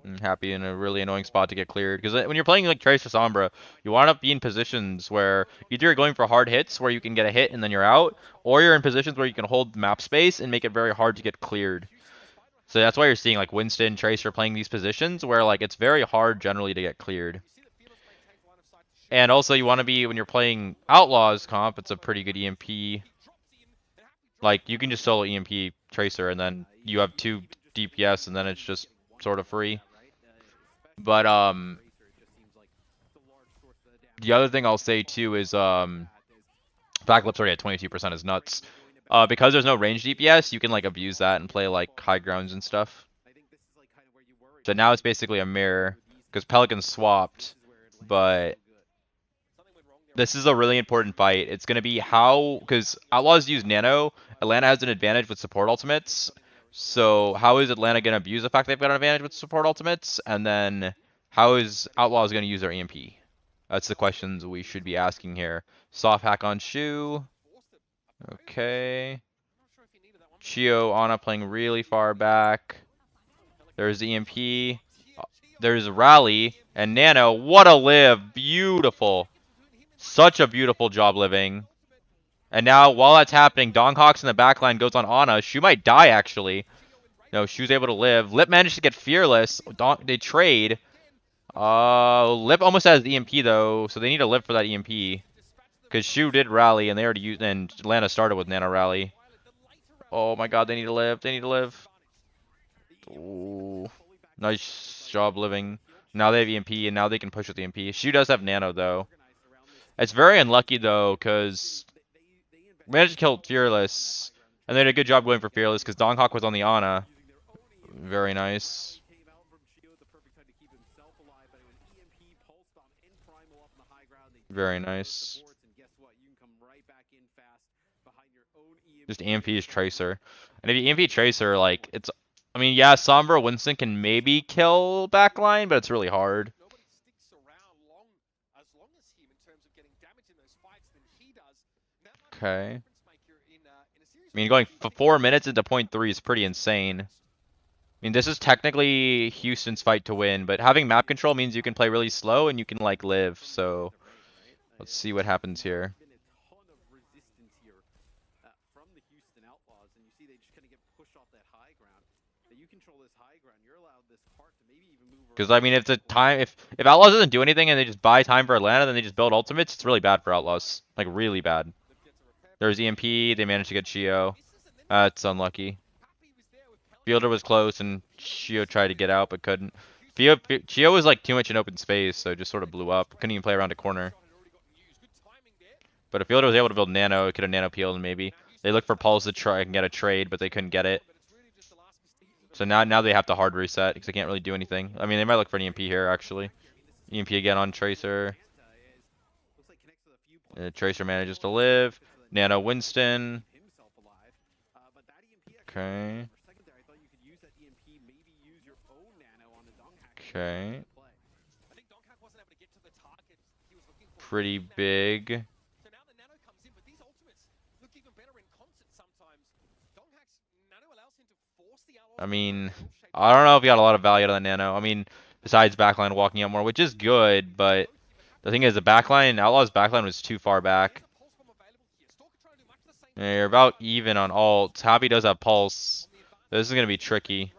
I'm happy in a really annoying spot to get cleared. Because when you're playing like Tracer Sombra, you want to be in positions where either you're going for hard hits where you can get a hit and then you're out, or you're in positions where you can hold map space and make it very hard to get cleared. So that's why you're seeing like Winston, Tracer playing these positions where like it's very hard generally to get cleared. And also you want to be, when you're playing Outlaws comp, it's a pretty good EMP. Like you can just solo EMP Tracer and then you have 2 DPS and then it's just sort of free. But the other thing I'll say too is Backflip's already at 22% is nuts. Because there's no range DPS, you can like abuse that and play like high grounds and stuff. So now it's basically a mirror because Pelican swapped, but this is a really important fight. It's going to be how, because Outlaws use Nano, Atlanta has an advantage with support ultimates. So how is Atlanta going to abuse the fact they've got an advantage with support ultimates? And then how is Outlaws going to use their EMP? That's the questions we should be asking here. Soft hack on Shu. Okay. Chio, Ana playing really far back. There's the EMP. There's Rally. And Nano, what a live. Beautiful. Such a beautiful job living. And now, while that's happening, Donghawks in the backline goes on Ana. Shu might die, actually. No, Shu's able to live. Lip managed to get Fearless. They trade. Lip almost has the EMP, though, so they need to live for that EMP. Because Shu did rally, and they already used, and Atlanta started with Nano Rally. Oh my god, they need to live. They need to live. Ooh. Nice job living. Now they have EMP, and now they can push with the EMP. Shu does have Nano, though. It's very unlucky, though, because we managed to kill Fearless. And they did a good job going for Fearless, because Donghawk was on the Ana. Very nice. Very nice. Just EMP's Tracer. And if you EMP Tracer, like, it's... I mean, yeah, Sombra Winston can maybe kill backline, but it's really hard. Okay. I mean, going 4 minutes into point 3 is pretty insane. I mean, this is technically Houston's fight to win, but having map control means you can play really slow and you can, like, live, so... Let's see what happens here. Because, I mean, if Outlaws doesn't do anything and they just buy time for Atlanta, then they just build ultimates, it's really bad for Outlaws. Like, really bad. There's EMP, they managed to get Chio. That's unlucky. Fielder was close, and Chio tried to get out, but couldn't. Chio was like too much in open space, so it just sort of blew up. Couldn't even play around a corner. But if Fielder was able to build Nano, it could have Nano peeled maybe. They looked for Pulse to try and get a trade, but they couldn't get it. So now they have to hard reset because they can't really do anything. I mean, they might look for an EMP here actually. EMP again on Tracer. Tracer manages to live. Nano Winston. Okay. Okay. Pretty big. I mean, I don't know if he got a lot of value out of that Nano. I mean, besides backline walking out more, which is good, but the thing is the backline, Outlaws backline was too far back. Yeah, you're about even on ults. Happy does have Pulse. This is going to be tricky.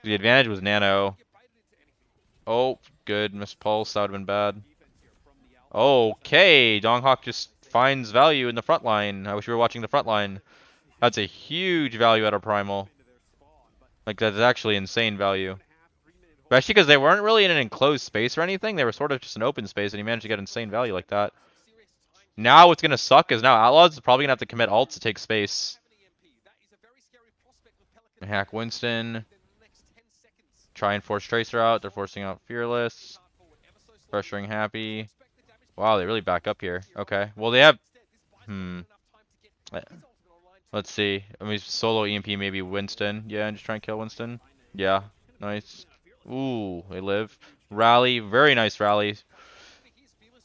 The advantage was Nano. Oh, good. Missed Pulse. That would have been bad. Okay. Donghawk just finds value in the front line. I wish we were watching the front line. That's a huge value out of Primal. Like, that's actually insane value. Especially because they weren't really in an enclosed space or anything. They were sort of just an open space, and he managed to get insane value like that. Now what's going to suck is now Outlaws is probably going to have to commit ults to take space. Hack Winston. Try and force Tracer out. They're forcing out Fearless. Pressuring Happy. Wow, they really back up here. Okay. Well, they have... Let's see. I mean, solo EMP maybe Winston. Yeah, and just try and kill Winston. Yeah. Nice. Ooh, they live. Rally. Very nice rally.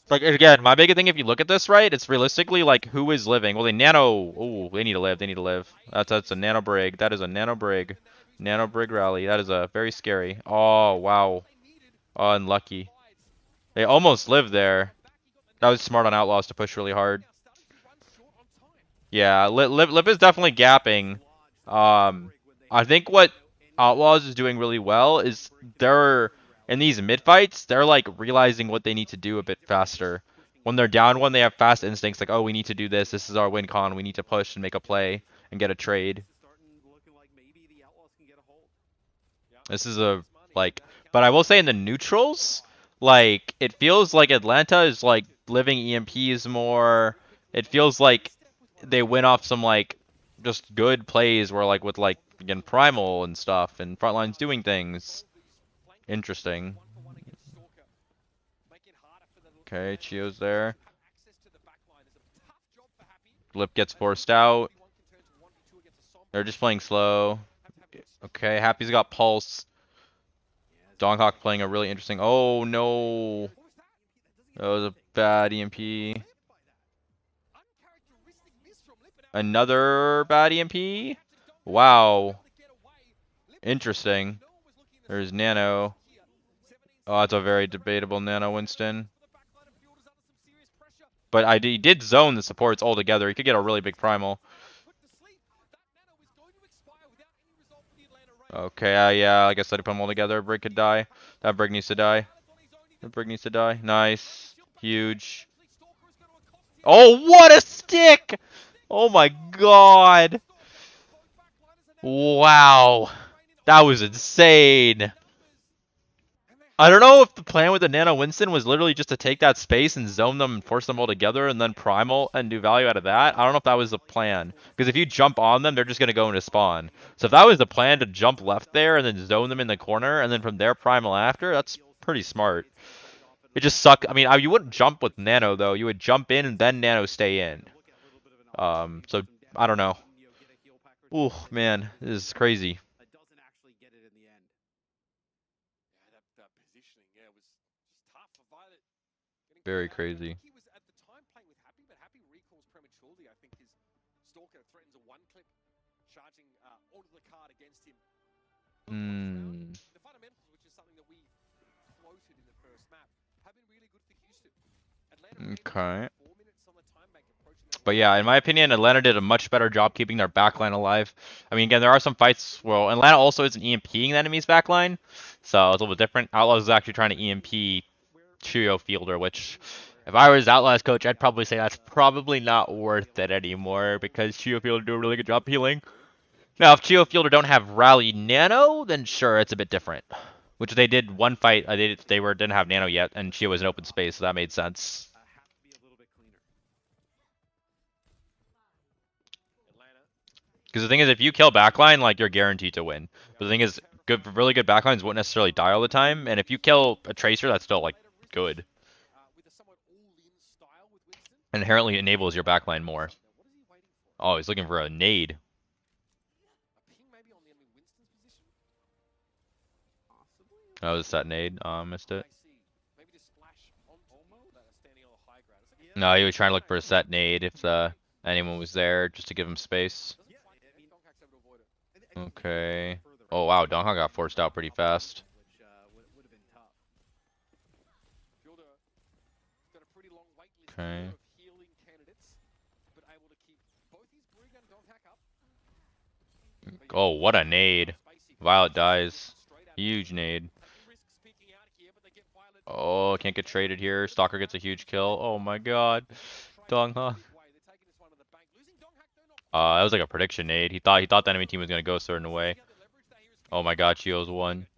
Like, again, my big thing, if you look at this right, it's realistically, like, who is living? Well, they Nano... Ooh, they need to live. They need to live. That's a Nano Brig. That is a Nano Brig. Nano Brig rally. That is a very scary. Oh, wow. Oh, unlucky. They almost lived there. That was smart on Outlaws to push really hard. Yeah, Lip is definitely gapping. I think what Outlaws is doing really well is they're in these mid fights, they're like realizing what they need to do a bit faster. When they're down one, they have fast instincts like, oh, we need to do this. This is our win con. We need to push and make a play and get a trade. This is a like, but I will say in the neutrals, like it feels like Atlanta is like living EMPs more. It feels like they went off some like just good plays where like with like again Primal and stuff and Frontline's doing things. Interesting. Okay, Chio's there. Lip gets forced out. They're just playing slow. Okay, Happy's got Pulse. Donghawk playing a really interesting... Oh, no. That was a bad EMP. Another bad EMP? Wow. Interesting. There's Nano. Oh, that's a very debatable Nano Winston. But he did zone the supports altogether. He could get a really big Primal. Okay, yeah, I guess I put them all together. Brig could die. That Brig needs to die. The Brig needs to die. Nice. Huge. Oh, what a stick! Oh my god. Wow. That was insane. I don't know if the plan with the Nano Winston was literally just to take that space and zone them and force them all together and then Primal and do value out of that. I don't know if that was the plan. Because if you jump on them, they're just going to go into spawn. So if that was the plan to jump left there and then zone them in the corner and then from there Primal after, that's pretty smart. It just sucked. I mean, you wouldn't jump with Nano, though. You would jump in and then Nano stay in. So, I don't know. Ooh, man. This is crazy. Very crazy. Okay. But yeah, in my opinion, Atlanta did a much better job keeping their backline alive. I mean, again, there are some fights where Atlanta also isn't EMPing the enemy's backline, so it's a little bit different. Outlaws is actually trying to EMP Trio Fielder, which, if I was Outlaws coach, I'd probably say that's probably not worth it anymore, because Trio Fielder do a really good job healing. Now, if Trio Fielder don't have Rally Nano, then sure, it's a bit different. Which they did one fight. They didn't have Nano yet, and Chia was in open space, so that made sense. Have to be a little bit cleaner. Because the thing is, if you kill backline, like you're guaranteed to win. But the thing is, really good backlines won't necessarily die all the time, and if you kill a tracer, that's still like good. Inherently enables your backline more. Oh, he's looking for a nade. That was a set nade. Missed it. No, he was trying to look for a set nade if anyone was there, just to give him space. Okay. Oh wow, Donghong got forced out pretty fast. Okay. Oh, what a nade. Violet dies. Huge nade. Oh, can't get traded here. Stalker gets a huge kill. Oh my god. Donghong. That was like a prediction nade. He thought the enemy team was gonna go a certain way. Oh my god, Chio's won.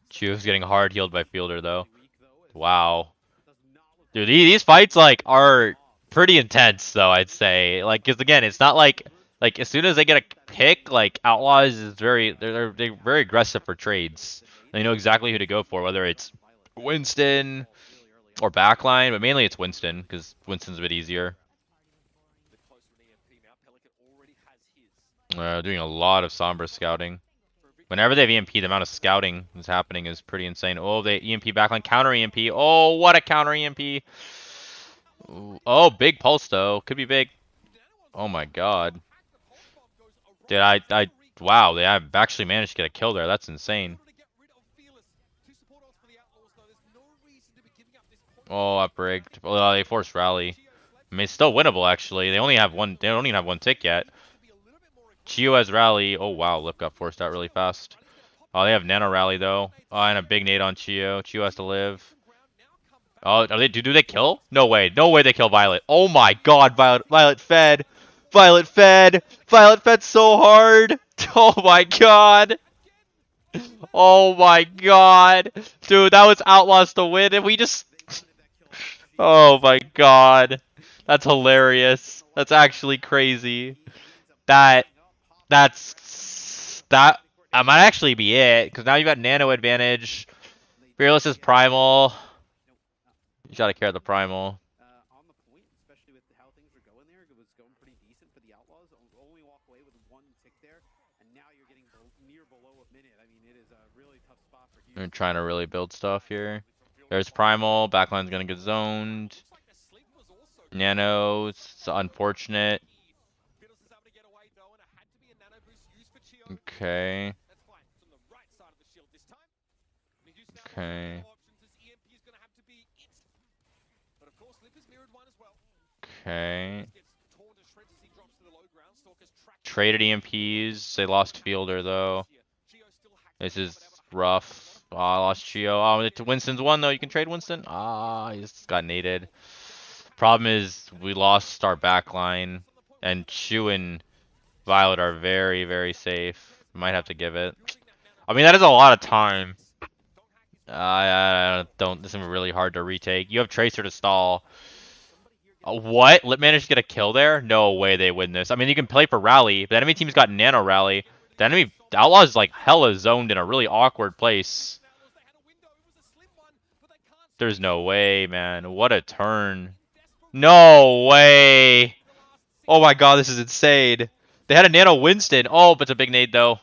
Chio's getting hard healed by Fielder though. Wow. Dude, these fights like are pretty intense though, I'd say. Like, cause again, it's not like as soon as they get a pick, like Outlaws is they're very aggressive for trades. They know exactly who to go for, whether it's Winston or backline, but mainly it's Winston because Winston's a bit easier. Doing a lot of Sombra scouting. Whenever they have EMP, the amount of scouting that's happening is pretty insane. Oh, they EMP backline, counter EMP. Oh, what a counter EMP. Ooh. Oh, big pulse though. Could be big. Oh my god. Dude, wow, they have actually managed to get a kill there. That's insane. Oh, uprigged. Well, they forced rally. I mean, it's still winnable actually. They don't even have one tick yet. Chio has rally. Oh wow, Lip got forced out really fast. Oh, they have nano rally though. Oh, and a big nade on Chio. Chio has to live. Oh, do they kill? No way. No way they kill Violet. Oh my god, Violet fed. Violet fed. Violet fed so hard. Oh my god. Oh my god. Dude, that was Outlaws to win and we just oh my god. That's hilarious. That's actually crazy. That might actually be it, because now you've got nano advantage. Fearless is primal. You gotta care the primal. On the point, especially with how things are going there, it was going pretty decent for the Outlaws. Only walk away with one tick there, and now you're getting below a minute. I mean, it is a really tough spot for you. They're trying to really build stuff here. There's primal. Backline's gonna get zoned. Nano, it's unfortunate. Okay. Okay. Okay. Traded EMPs. They lost Fielder though. This is rough. Oh, I lost Chio. Oh, Winston's won though. You can trade Winston. Ah, he just got naded. Problem is we lost our backline, and Chu and Violet are very, very safe. Might have to give it. I mean, that is a lot of time. This is really hard to retake. You have Tracer to stall. What? Lip managed to get a kill there? No way they win this. I mean, you can play for rally, but the enemy team's got nano rally. The Outlaws is like hella zoned in a really awkward place. There's no way, man. What a turn. No way. Oh my god, this is insane. They had a nano Winston. Oh, but it's a big nade though.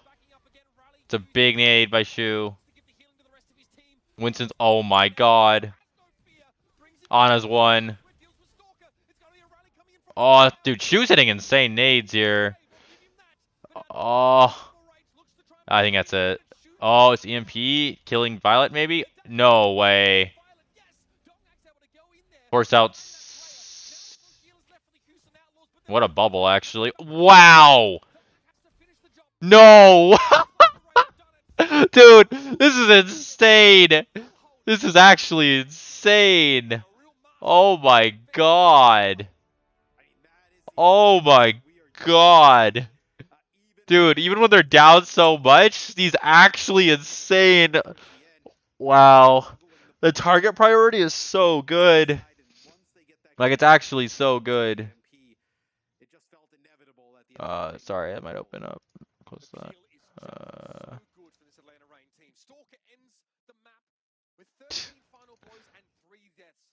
It's a big nade by Shu. Winston's, oh my god. Ana's one. Oh, dude, Shu's hitting insane nades here. Oh, I think that's it. Oh, it's EMP killing Violet maybe? No way. Force out. What a bubble, actually. Wow. No. Dude, this is insane. This is actually insane. Oh my god. Oh my god. Dude, even when they're down so much, he's actually insane. Wow. The target priority is so good. Like, it's actually so good. Sorry, that might open up. Close that. Stalker ends the map with 13 final blows and 3 deaths,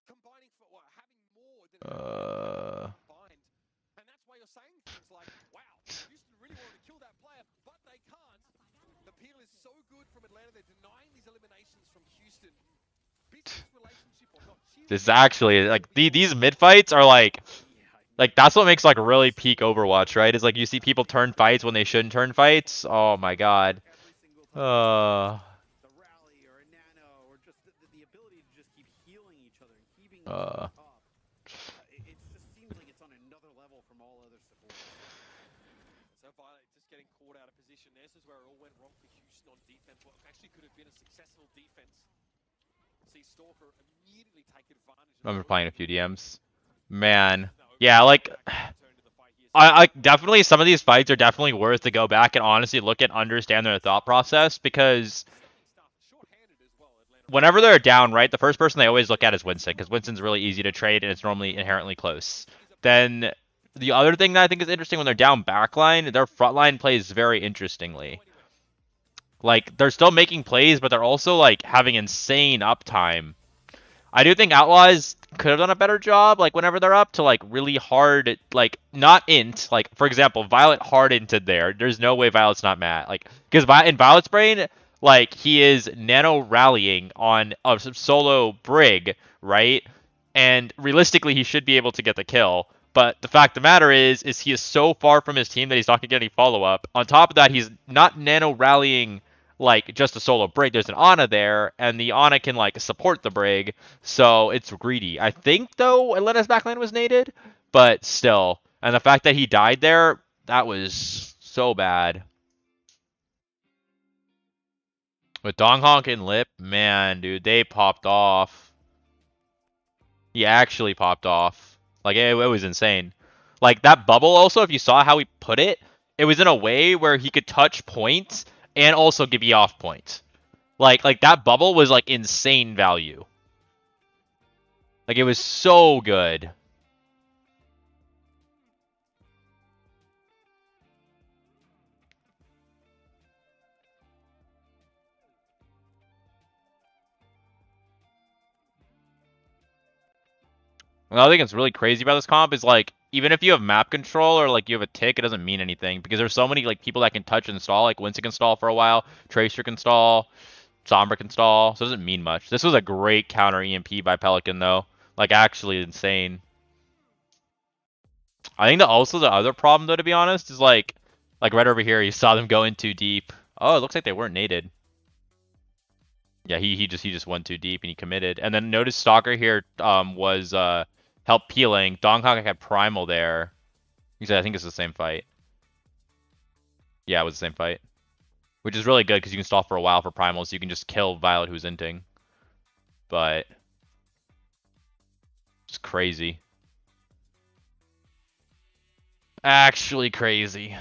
combining for having more than combined. And that's why you're saying things like, wow, Houston really wanted to kill that player, but they can't. The peel is so good from Atlanta. They're denying these eliminations from Houston. Business relationship or not. This is actually, like, these mid-fights are, like, that's what makes, like, really peak Overwatch, right? Is, like, you see people turn fights when they shouldn't turn fights. Oh, my God. The rally or a nano or just the ability to just keep healing each other and keeping each other up. It just seems like it's on another level from all other supports. So Violet just getting caught out of position. This is where it all went wrong for Houston on defense. What actually could have been a successful defense. See Stalker immediately take advantage of I'm playing a few DMs. Man. Yeah, like, I definitely, some of these fights are definitely worth to go back and honestly look and understand their thought process, because whenever they're down, right, the first person they always look at is Winston, because Winston's really easy to trade and it's normally inherently close. Then the other thing that I think is interesting, when they're down backline, their front line plays very interestingly. Like, they're still making plays, but they're also, like, having insane uptime. I do think Outlaws could have done a better job, like, whenever they're up, to, like, really hard, like, not int. Like, for example, Violet hard inted there. There's no way Violet's not mad. Like, because in Violet's brain, like, he is nano rallying on a solo Brig, right? And realistically, he should be able to get the kill. But the fact of the matter is he is so far from his team that he's not going to get any follow-up. On top of that, he's not nano rallying like just a solo Brig. There's an Ana there, and the Ana can like support the Brig, so it's greedy. I think though Atlanta's backline was naded, but still. And the fact that he died there, that was so bad. With Donghonk and Lip, man, dude, they popped off. He actually popped off. Like, it was insane. Like, that bubble also, if you saw how he put it, it was in a way where he could touch points and also give you off points. Like that bubble was like insane value. Like, it was so good. Another thing that's really crazy about this comp is, like, even if you have map control or like you have a tick, it doesn't mean anything, because there's so many like people that can touch and stall. Like, Winston can stall for a while, Tracer can stall, Sombra can stall, so it doesn't mean much. This was a great counter EMP by Pelican though. Like, actually insane. I think that also the other problem though, to be honest, is like right over here, you saw them go in too deep. Oh, it looks like they weren't naded. Yeah, he just went too deep and he committed. And then notice Stalker here was help peeling. Donghonk had Primal there. He said I think it's the same fight. Yeah, it was the same fight. Which is really good because you can stall for a while for Primal, so you can just kill Violet who's inting. But it's crazy. Actually crazy.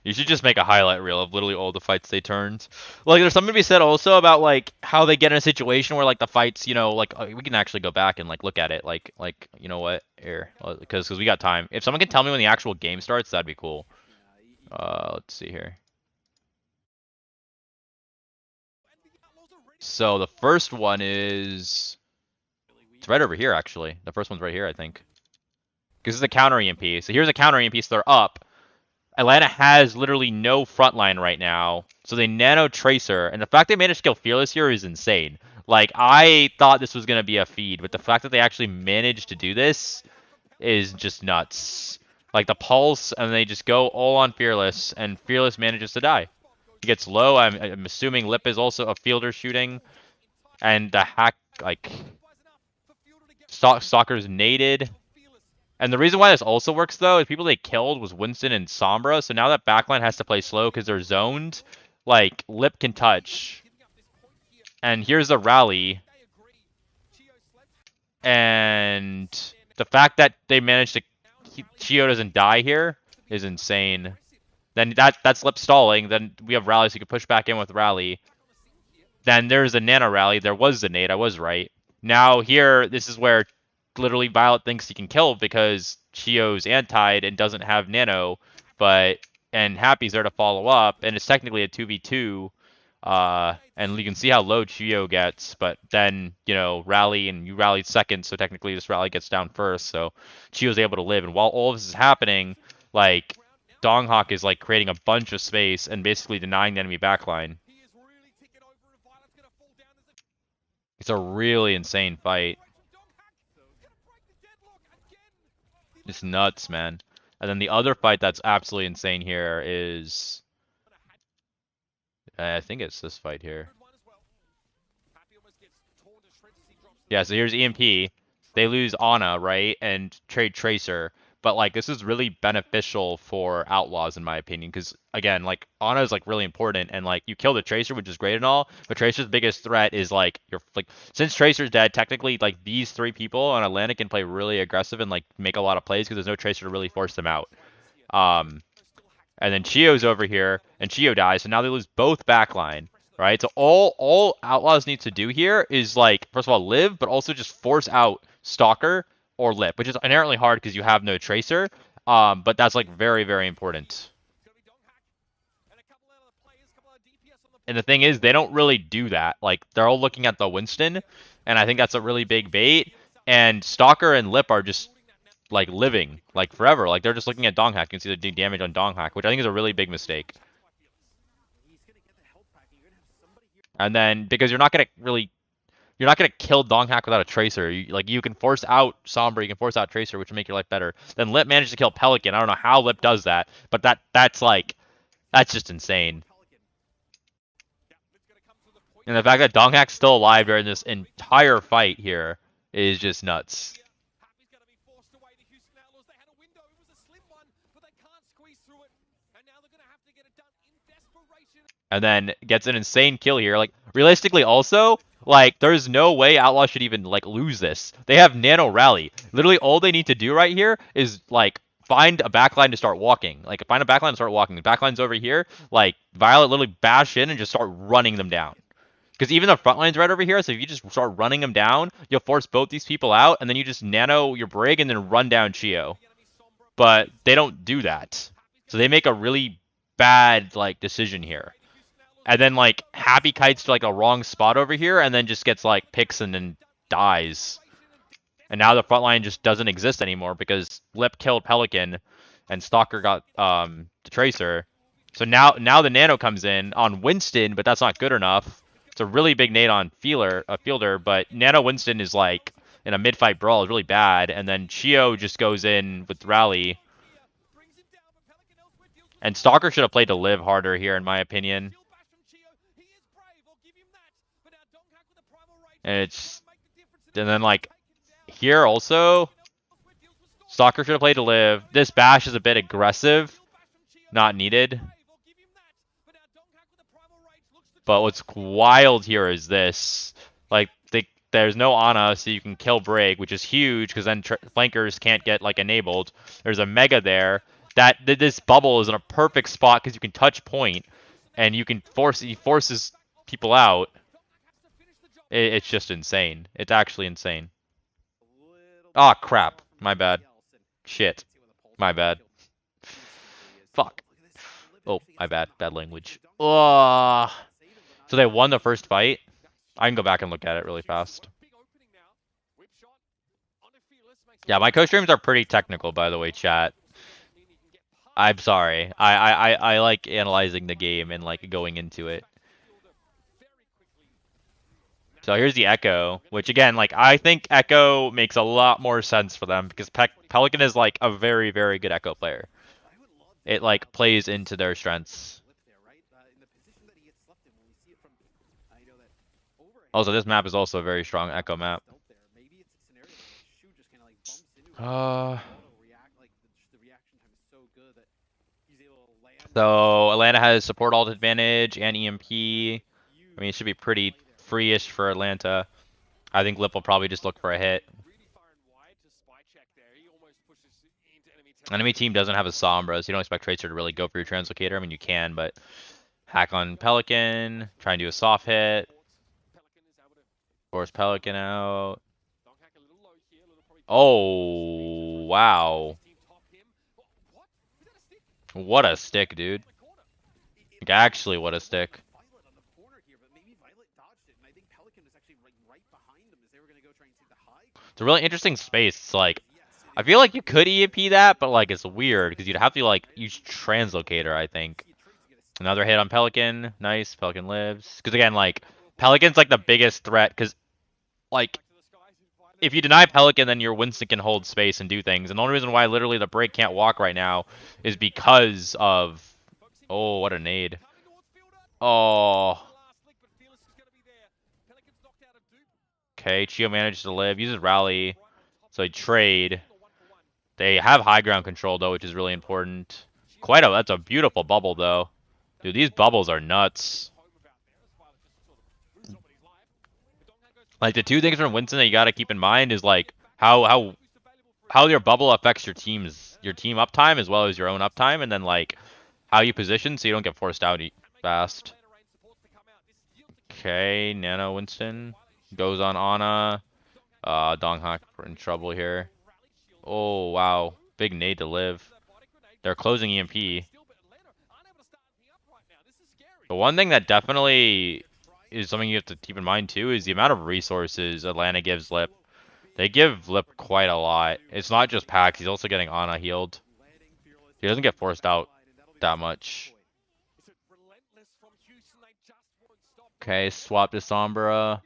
You should just make a highlight reel of literally all the fights they turned. Like, there's something to be said also about, like, how they get in a situation where, like, the fights, you know, like, we can actually go back and, like, look at it. Like, you know what? Here. Because we got time. If someone can tell me when the actual game starts, that'd be cool. Let's see here. So, the first one is... It's right over here, actually. The first one's right here, I think. Because this is a counter EMP. So here's a counter EMP, so they're up. Atlanta has literally no front line right now, so they nano Tracer, and the fact they managed to kill Fearless here is insane. Like, I thought this was going to be a feed, but the fact that they actually managed to do this is just nuts. Like, the Pulse, and they just go all on Fearless, and Fearless manages to die. He gets low. I'm assuming Lip is also a fielder shooting, and the hack, like, Stalker's naded. And the reason why this also works though is people they killed was Winston and Sombra, so now that backline has to play slow because they're zoned. Like Lip can touch, and here's the rally, and the fact that they managed to Chio doesn't die here is insane. Then that's Lip stalling. Then we have rally, so you can push back in with rally. Then there's a nano rally. There was the nade. I was right. Now here, this is where literally Violet thinks he can kill because Chio's antied and doesn't have nano, and Happy's there to follow up, and it's technically a 2v2. And you can see how low Chio gets, but then, rally, and you rallied second, so technically this rally gets down first, so Chio's able to live. And while all of this is happening, like, Donghawk is, like, creating a bunch of space and basically denying the enemy backline. It's a really insane fight. It's nuts, man. And then the other fight that's absolutely insane here is... I think it's this fight here. Yeah, so here's EMP. They lose Ana, right? And trade Tracer. But, like, this is really beneficial for Outlaws, in my opinion. Because, again, like, Ana is, like, really important. And, like, you kill the Tracer, which is great and all. But Tracer's biggest threat is, like, since Tracer's dead, technically, like, these three people on Atlantic can play really aggressive and, like, make a lot of plays because there's no Tracer to really force them out. And then Chio's over here, and Chio dies, so now they lose both backline, right? So all Outlaws needs to do here is, like, first of all, live, but also just force out Stalker or Lip, which is inherently hard because you have no Tracer, but that's, like, very, very important. And the thing is, they don't really do that. Like, they're all looking at the Winston, and I think that's a really big bait, and Stalker and Lip are just like living like forever. Like they're just looking at Donghak. You can see the damage on Donghak, which I think is a really big mistake. And then because you're not gonna kill Donghak without a Tracer. You can force out Sombra, you can force out Tracer, which will make your life better. Then Lip managed to kill Pelican. I don't know how Lip does that, but that's just insane. And the fact that Donghak's still alive during this entire fight here is just nuts. And then gets an insane kill here. Like, realistically also, like, there's no way Outlaw should even, like, lose this. They have Nano Rally. Literally, all they need to do right here is, like, find a backline to start walking. Like, find a backline to start walking. The backline's over here. Like, Violet literally bash in and just start running them down. Because even the front line's right over here, so if you just start running them down, you'll force both these people out, and then you just nano your Brig and then run down Chio. But they don't do that. So they make a really bad, like, decision here. And then, like, Happy kites to, like, a wrong spot over here, and then just gets, like, picks and then dies. And now the front line just doesn't exist anymore because Lip killed Pelican, and Stalker got the Tracer. So now the Nano comes in on Winston, but that's not good enough. It's a really big nade on Fielder, but Nano Winston is, like, in a mid-fight brawl is really bad, and then Chio just goes in with Rally. And Stalker should have played to live harder here, in my opinion. And then, like, here also, Stalker should have played to live. This bash is a bit aggressive. Not needed. But what's wild here is this. Like, there's no Ana, so you can kill Brig, which is huge, because then flankers can't get, like, enabled. There's a Mega there. This bubble is in a perfect spot, because you can touch point, and you can he forces people out. It's just insane. It's actually insane. Ah, oh, crap. My bad. Shit. My bad. Fuck. Oh, my bad. Bad language. So they won the first fight? I can go back and look at it really fast. Yeah, my co-streams are pretty technical, by the way, chat. I'm sorry. I like analyzing the game and, like, going into it. So here's the Echo, which, again, like, I think Echo makes a lot more sense for them because Pelican is, like, a very, very good Echo player. It, like, plays into their strengths. Also, this map is also a very strong Echo map. So Atlanta has support ult advantage and EMP. I mean, it should be pretty free-ish for Atlanta. I think Lip will probably just look for a hit. Enemy team doesn't have a Sombra, so you don't expect Tracer to really go for your Translocator. I mean, you can, but hack on Pelican, try and do a soft hit, force Pelican out. Oh, wow. What a stick, dude. Like, actually, what a stick. It's a really interesting space. It's like, I feel like you could EMP that, but like it's weird because you'd have to like use Translocator, I think. Another hit on Pelican. Nice. Pelican lives. Because again, like, Pelican's like the biggest threat because, like, if you deny Pelican, then your Winston can hold space and do things. And the only reason why literally the break can't walk right now is because of... Oh, what a nade. Oh. Okay, Chio manages to live. Uses Rally. So they trade. They have high ground control, though, which is really important. That's a beautiful bubble, though. Dude, these bubbles are nuts. Like, the two things from Winston that you gotta keep in mind is, like, how your bubble affects your team uptime as well as your own uptime, and then, like, how you position so you don't get forced out fast. Okay, Nano Winston goes on Ana. Donghak in trouble here. Oh, wow. Big nade to live. They're closing EMP. The one thing that definitely is something you have to keep in mind too is the amount of resources Atlanta gives Lip. They give Lip quite a lot. It's not just packs, he's also getting Ana healed. He doesn't get forced out that much. Okay, swap to Sombra.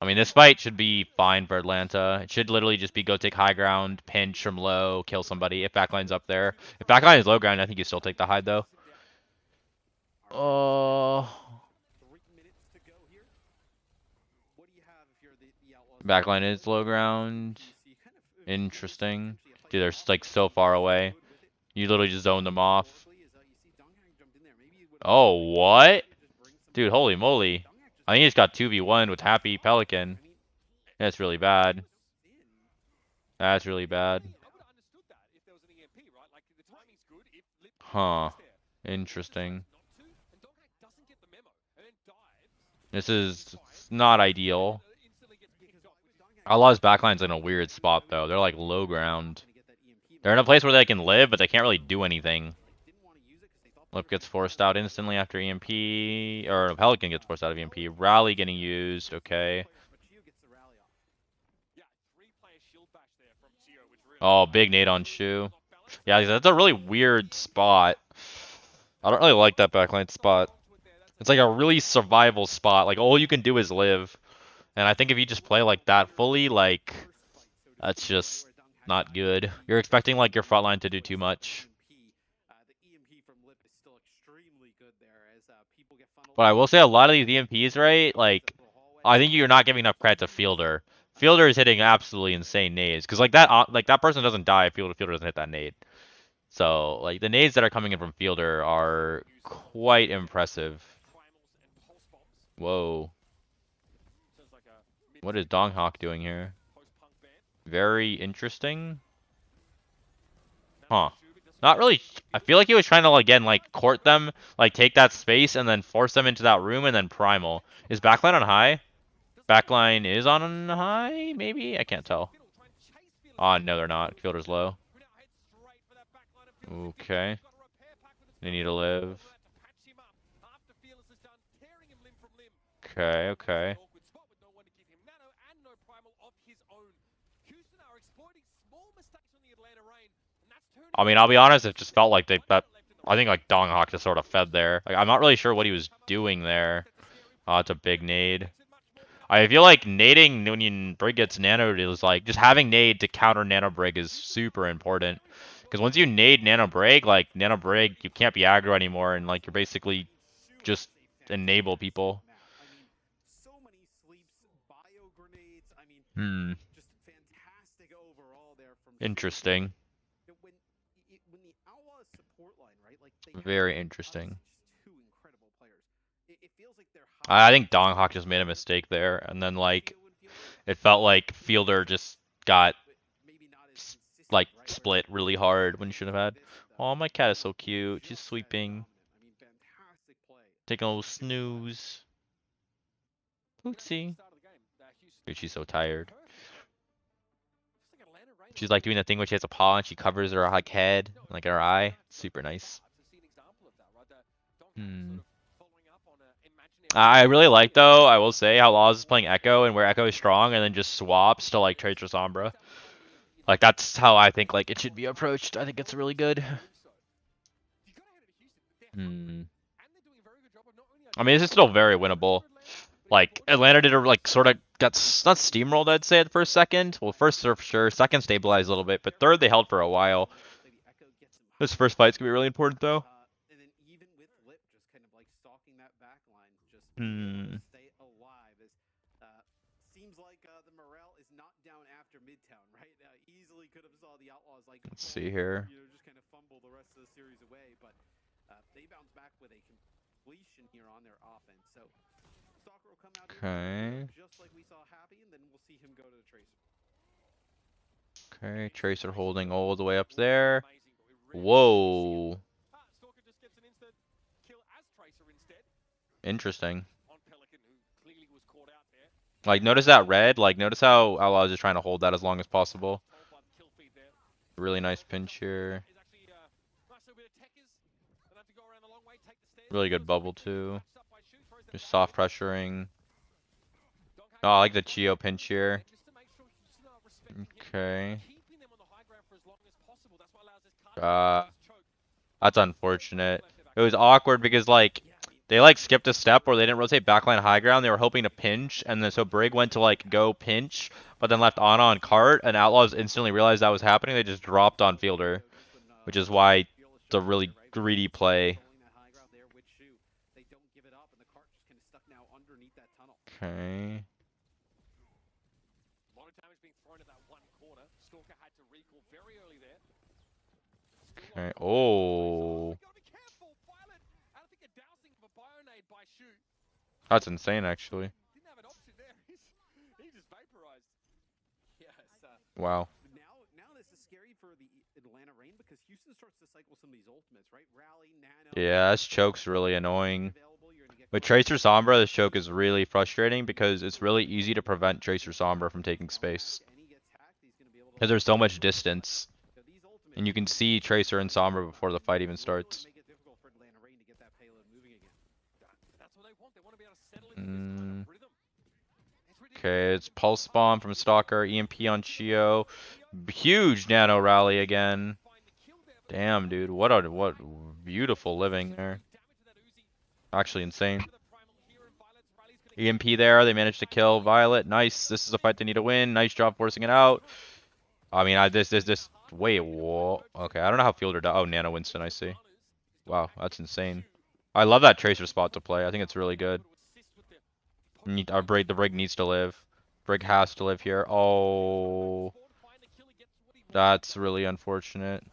I mean, this fight should be fine for Atlanta. It should literally just be go take high ground, pinch from low, kill somebody if backline's up there. If backline is low ground, I think you still take the hide though. Oh. Backline is low ground. Interesting. Dude, they're like so far away. You literally just zone them off. Oh, what? Dude, holy moly. I think he just got 2v1 with Happy Pelican. That's really bad. That's really bad. Huh. Interesting. This is not ideal. Outlaws backline's in a weird spot though. They're like low ground. They're in a place where they can live, but they can't really do anything. Lip gets forced out instantly after EMP, or Pelican gets forced out of EMP. Rally getting used, okay. Oh, big nade on Shu. Yeah, that's a really weird spot. I don't really like that backline spot. It's like a really survival spot. Like, all you can do is live. And I think if you just play like that fully, like, that's just not good. You're expecting, like, your front line to do too much. But I will say a lot of these EMPs, right, like, I think you're not giving enough credit to Fielder. Fielder is hitting absolutely insane nades. Because, like, that person doesn't die if Fielder doesn't hit that nade. So, like, the nades that are coming in from Fielder are quite impressive. Whoa. What is Donghak doing here? Very interesting. Huh. Not really. I feel like he was trying to, again, like, court them, like, take that space, and then force them into that room, and then primal. Is backline on high? Backline is on high, maybe? I can't tell. Oh, no, they're not. Fielder's low. Okay. They need to live. Okay, okay. I mean, I'll be honest, it just felt like I think like Donghak just sort of fed there. Like, I'm not really sure what he was doing there. Oh, it's a big nade. I feel like nading when Brig gets nanoed is like, just having nade to counter nano Brig is super important. Because once you nade nano Brig, like, nano Brig, you can't be aggro anymore, and like, you're basically just enable people. Hmm. Interesting. Very interesting. Just two incredible players. It feels like they're I think Donghawk just made a mistake there, and then like it felt like Fielder just got maybe not as consistent, like right? split really hard when he should have had. Oh, my cat is so cute. She's sweeping, I mean, fantastic play. taking a little snooze. Oopsie. Dude, she's so tired. She's like doing the thing where she has a paw and she covers her like head, like her eye. Super nice. I really like though, I will say, how Laws is playing Echo and where Echo is strong and then just swaps to like Tracer Sombra. Like that's how I think like it should be approached. I think it's really good. I mean, this is still very winnable. Like Atlanta did like sort of got not steamrolled, I'd say at first second. Well, first for sure, second stabilized a little bit, but third they held for a while. This first fight's gonna be really important though. And then even with Lip just kind of like stalking that back line, just stay alive. Seems like the morale is not down after Midtown, right? Easily could have saw the Outlaws like Let's see here. Just kind of fumble the rest of the series away, but they bounce back with a completion here on their offense. So Stalker will come out here just like we saw Happy, and then we'll see him go to the Tracer. Okay, Tracer holding all the way up there. Whoa. Interesting. Like, notice that red? Like, notice how Outlaws is trying to hold that as long as possible. Really nice pinch here. Really good bubble, too. Just soft pressuring. Oh, I like the Chio pinch here. Okay. That's unfortunate. It was awkward because, like, they, like, skipped a step where they didn't rotate backline high ground. They were hoping to pinch, and then so Brig went to, like, go pinch, but then left Ana on cart, and Outlaws instantly realized that was happening. They just dropped on Fielder, which is why it's a really greedy play. Okay. Okay. Oh. That's insane, actually. Wow. Now this is scary for the Atlanta Reign because Houston starts to cycle some of these ultimates, right? Rally, Nano. Yeah, this choke's really annoying. With Tracer Sombra, this choke is really frustrating because it's really easy to prevent Tracer Sombra from taking space. Because there's so much distance. And you can see Tracer and Sombra before the fight even starts. Okay, it's Pulse Bomb from Stalker, EMP on Chio. Huge Nano rally again. Damn, dude, what beautiful living there. Actually insane. EMP there, they managed to kill Violet. Nice, this is a fight they need to win. Nice job forcing it out. I mean, wait, whoa. Okay, I don't know how Fielder died. Oh, Nano Winston, I see. Wow, that's insane. I love that Tracer spot to play. I think it's really good. The Brig needs to live. Brig has to live here. Oh. That's really unfortunate.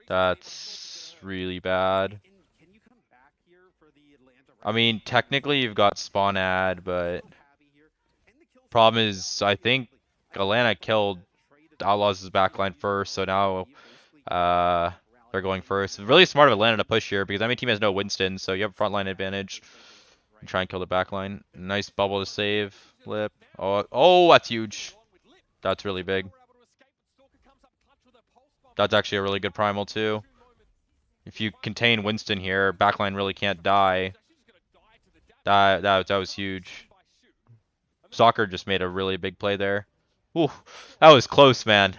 That's really bad. I mean, technically you've got spawn ad, but problem is, I think Atlanta killed Outlaws' backline first, so now they're going first. It's really smart of Atlanta to push here because I mean team has no Winston, so you have frontline advantage. And try and kill the backline. Nice bubble to save. Lip. Oh, that's huge. That's really big. That's actually a really good primal too. If you contain Winston here, backline really can't die. That was huge. Soccer just made a really big play there. Ooh, that was close, man.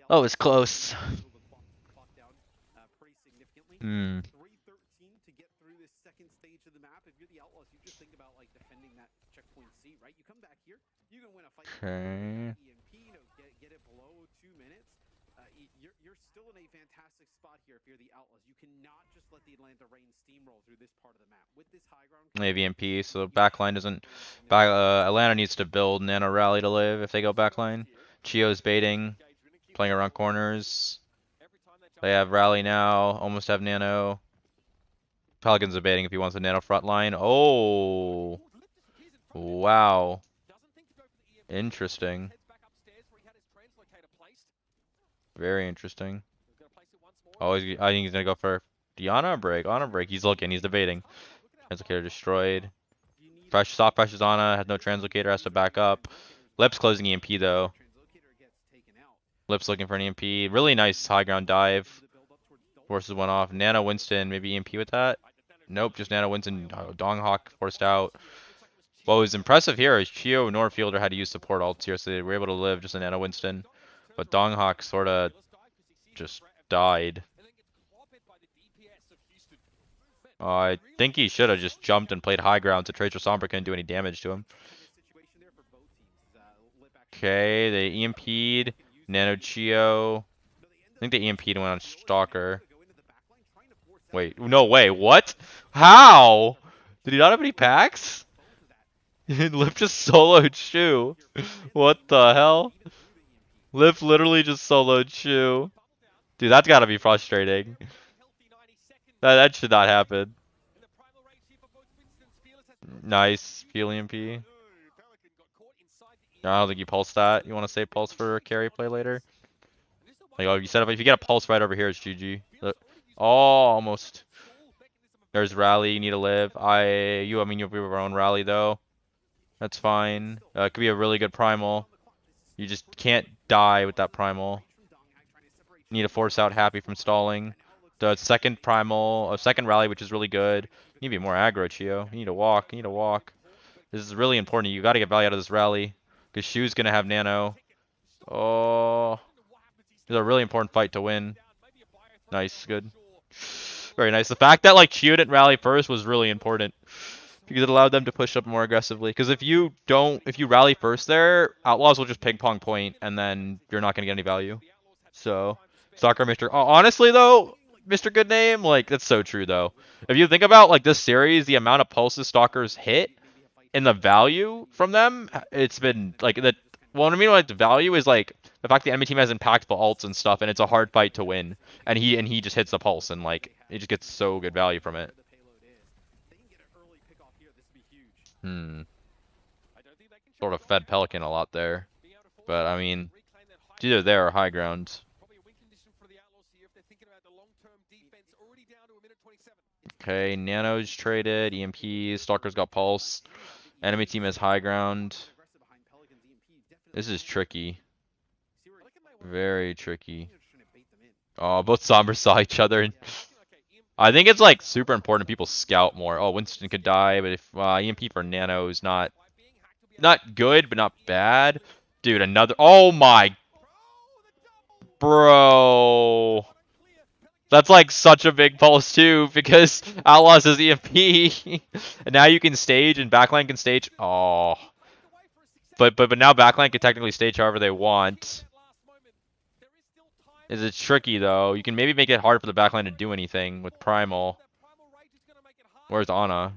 That was close. Okay. Get it below 2 minutes. You're still in a fantastic spot here if you're the Outlaws. You cannot just let the Atlanta Reign steamroll through this part of the map. With this high ground, AVMP, so backline doesn't. Atlanta needs to build Nano Rally to live if they go backline. Chio's baiting, playing around corners. They have Rally now. Almost have Nano. Pelicans debating if he wants a Nano front line. Oh. Wow. Interesting. Very interesting. Oh, I think he's gonna go for Diana break. On a break. He's looking. He's debating. Translocator destroyed. Fresh soft pressures on has no translocator, has to back up. Lips closing EMP though. Lips looking for an EMP. Really nice high ground dive. Forces went off. Nano Winston, maybe EMP with that? Nope, just Nano Winston. Donghawk forced out. What was impressive here is Chio nor Fielder had to use support ults here, so they were able to live just a Nano Winston. But Donghawk sort of just died. I think he should have just jumped and played high ground so Tracer Sombra couldn't do any damage to him. Okay, they EMP'd. Nano Chio. I think they EMP'd and went on Stalker. Wait, no way, what? How? Did he not have any packs? Lip just soloed Shu. What the hell? Lip literally just soloed Shu. Dude, that's gotta be frustrating. That should not happen. Nice, Peel EMP. No, I don't think you pulse that. You want to save pulse for carry play later? Like, oh, you set up if you get a pulse right over here, it's GG. Oh, almost. There's rally. You need to live. I mean, you have your own rally though. That's fine. It could be a really good primal. You just can't die with that primal. You need to force out Happy from stalling. The second primal, a second rally, which is really good. You need to be more aggro, Chio. You need to walk. You need to walk. This is really important. You got to get value out of this rally. Because Shu's going to have nano. Oh. This is a really important fight to win. Nice. Good. Very nice. The fact that, like, Chio didn't rally first was really important. Because it allowed them to push up more aggressively. Because if you rally first there, Outlaws will just ping pong point, and then you're not going to get any value. So, Stalker, honestly though, Mr. Good Name, like, that's so true though. If you think about, like, this series, the amount of pulses Stalkers hit, and the value from them, it's been, like, what I mean by like, the value is, like, the fact the enemy team has impactful ults and stuff, and it's a hard fight to win. And he just hits the pulse, and, like, it just gets so good value from it. Sort of fed Pelican a lot there. But, I mean, it's either there or high ground. Okay, Nano's traded, EMPs, Stalker's got pulse. Enemy team has high ground. This is tricky. Very tricky. Oh, both Sombras saw each other. And I think it's, like, super important people scout more. Oh, Winston could die, but if EMP for Nano is not good, but not bad. Dude, another. Oh my. Bro. That's, like, such a big pulse too, because Outlaws has EMP. And now you can stage and backline can stage. Oh. But now backline can technically stage however they want. Is it tricky though? You can maybe make it hard for the backline to do anything with Primal. Where's Ana?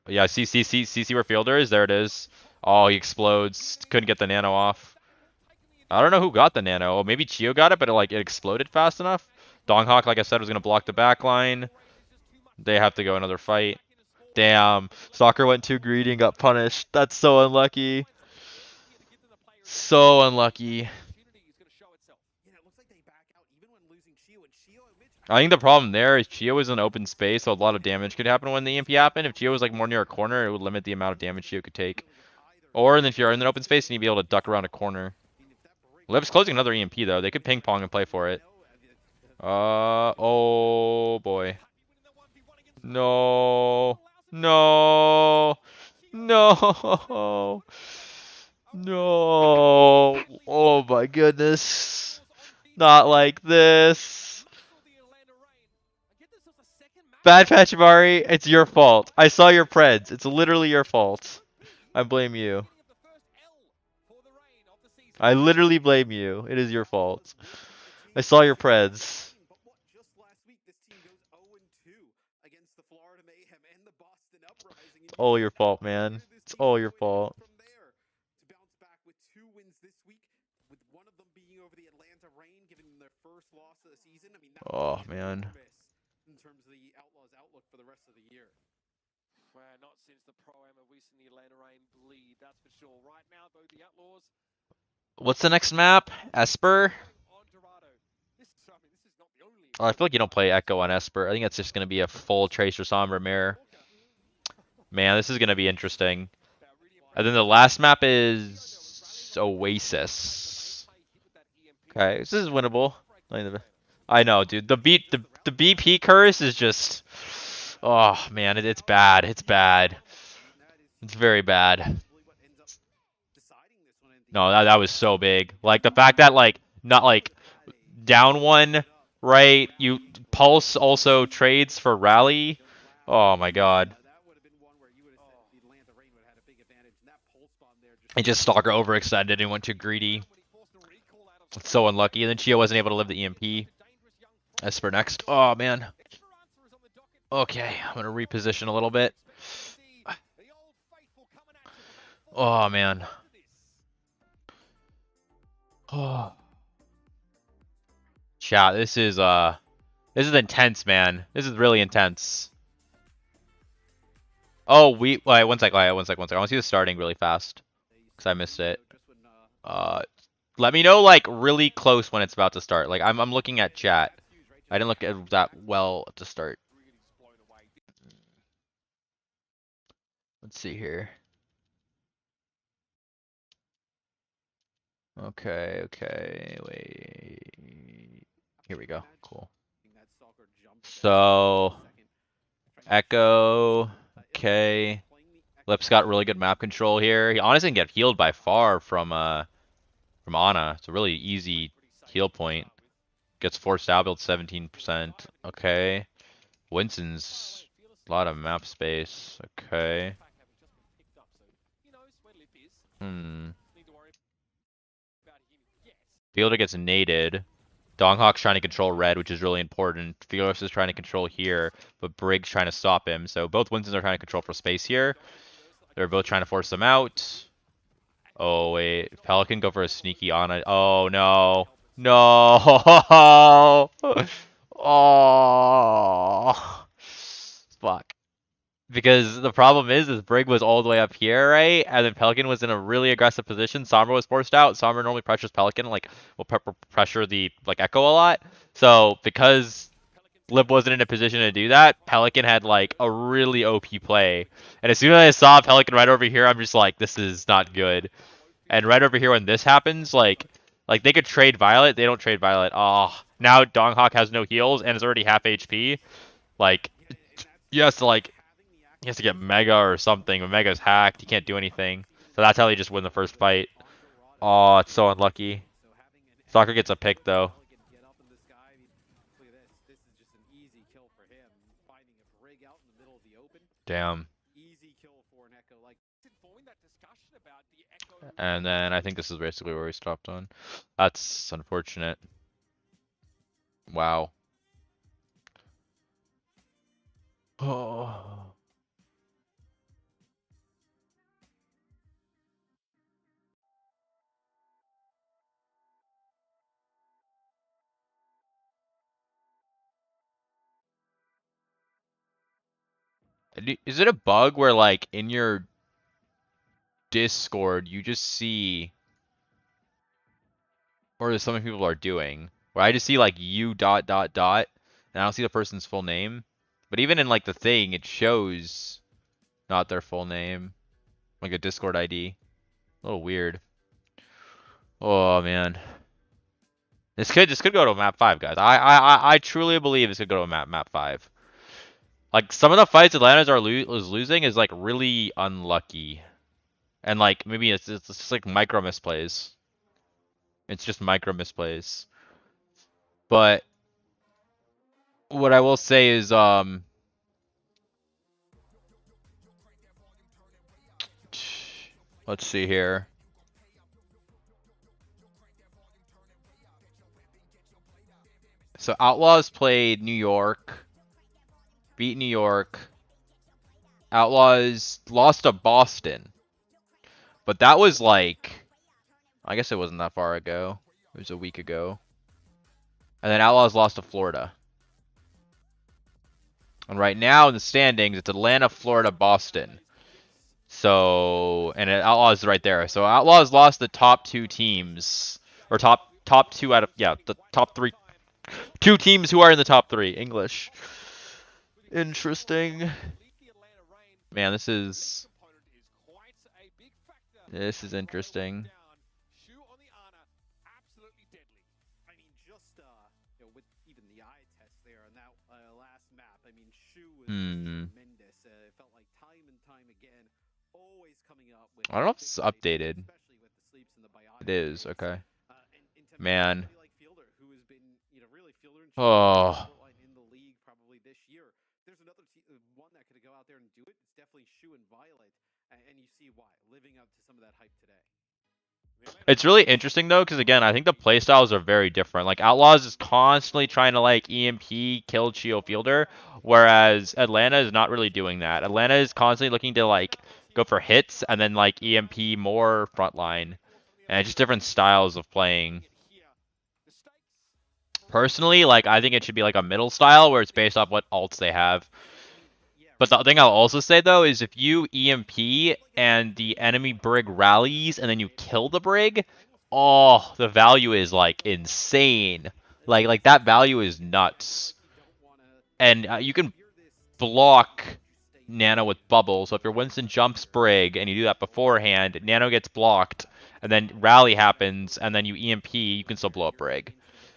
Yeah, see where Fielder is? There it is. Oh, he explodes. Couldn't get the nano off. I don't know who got the nano. Oh, maybe Chio got it, but it exploded fast enough. Donghawk, like I said, was going to block the backline. They have to go another fight. Damn. Soccer went too greedy and got punished. That's so unlucky. So unlucky. I think the problem there is Chio is in open space, so a lot of damage could happen when the EMP happened. If Chio was, like, more near a corner, it would limit the amount of damage Chio could take. Or if you're in an open space, you need to be able to duck around a corner. Liv's closing another EMP though. They could ping pong and play for it. Oh boy. No. No. No. No. Oh my goodness. Not like this. Bad Pachimari, it's your fault. I saw your preds. It's literally your fault. I blame you. I literally blame you. It is your fault. I saw your preds. It's all your fault, man. It's all your fault. Oh, man. In terms of the Outlaws' outlook for the rest of the year. Well, not since the Pro-Am have we seen the Atlanta Reign bleed, that's for sure. Right now, though, the Outlaws... What's the next map? Esper? On Dorado. This is not the only... Oh, I feel like you don't play Echo on Esper. I think it's just going to be a full Tracer Sombra mirror. Man, this is going to be interesting. And then the last map is Oasis. Okay, this is winnable. I know, dude. The BP curse is just... Oh, man, it's bad. It's bad. It's very bad. No, that was so big. Like, the fact that, like, not, like, down one, right? You Pulse also trades for Rally. Oh, my God. And just Stalker overextended and went too greedy. It's so unlucky. And then Chia wasn't able to live the EMP. Esper next. Oh, man. Okay, I'm going to reposition a little bit. Oh, man. Oh. Chat, this is intense, man. This is really intense. Oh, wait, one sec. I want to see the starting really fast. Because I missed it. Let me know, like, really close when it's about to start. Like, I'm looking at chat. I didn't look at that well to start. Let's see here. Okay, wait. Here we go. Cool. So, Echo, okay. Lip's got really good map control here. He honestly can get healed by far from Ana. It's a really easy heal point. Gets forced out, builds 17%. Okay. Winston's a lot of map space. Okay. Fielder gets naded. Donghawk's trying to control red, which is really important. Fearless is trying to control here, but Briggs trying to stop him. So both Winstons are trying to control for space here. They're both trying to force them out. Oh, wait. Pelican go for a sneaky on it. Oh, no. No. Oh. Fuck. Because the problem is Brig was all the way up here, right? And then Pelican was in a really aggressive position. Sombra was forced out. Sombra normally pressures Pelican, like, will pressure the, like, Echo a lot. So, because Lip wasn't in a position to do that, Pelican had, like, a really OP play. And as soon as I saw Pelican right over here, I'm just like, this is not good. And right over here when this happens, like they could trade Violet. They don't trade Violet. Oh, now Donghawk has no heals and is already half HP. Like, he has to get Mega or something. When Mega's hacked, he can't do anything. So that's how they just win the first fight. Oh, it's so unlucky. Soccer gets a pick, though. Damn. And then I think this is basically where we stopped on. That's unfortunate. Wow. Oh. Is it a bug where, like, in your Discord you just see, or there's something people are doing, where I just see like you dot dot dot, and I don't see the person's full name. But even in like the thing, it shows not their full name, like a Discord ID. A little weird. Oh man, this could go to map 5, guys. I truly believe this could go to map 5. Like some of the fights Atlanta's is losing is like really unlucky, and like maybe it's just like micro misplays. It's just micro misplays. But what I will say is, let's see here. So Outlaws played New York, beat New York. Outlaws lost to Boston. But that was like, I guess it wasn't that far ago. It was a week ago. And then Outlaws lost to Florida. And right now in the standings, it's Atlanta, Florida, Boston. So, and Outlaws is right there. So Outlaws lost the top 2 teams, or top 2 out of, yeah, the top 3, 2 teams who are in the top 3. English. Interesting. Man, this is interesting. I don't know if it's updated. It is, okay. Man. Oh. There's another one that could go out there and do it. It's definitely Shu and Violet, and you see why, living up to some of that hype today. It's really interesting though, because again, I think the playstyles are very different. Like Outlaws is constantly trying to like EMP kill Chio Fielder, whereas Atlanta is not really doing that. Atlanta is constantly looking to like go for hits and then like EMP more frontline, and it's just different styles of playing. Personally, like I think it should be like a middle style where it's based off what alts they have. But the thing I'll also say though is if you EMP and the enemy brig rallies and then you kill the brig, oh, the value is like insane. Like that value is nuts. And you can block Nano with bubble. So if your Winston jumps brig and you do that beforehand, Nano gets blocked, and then rally happens, and then you EMP, you can still blow up brig.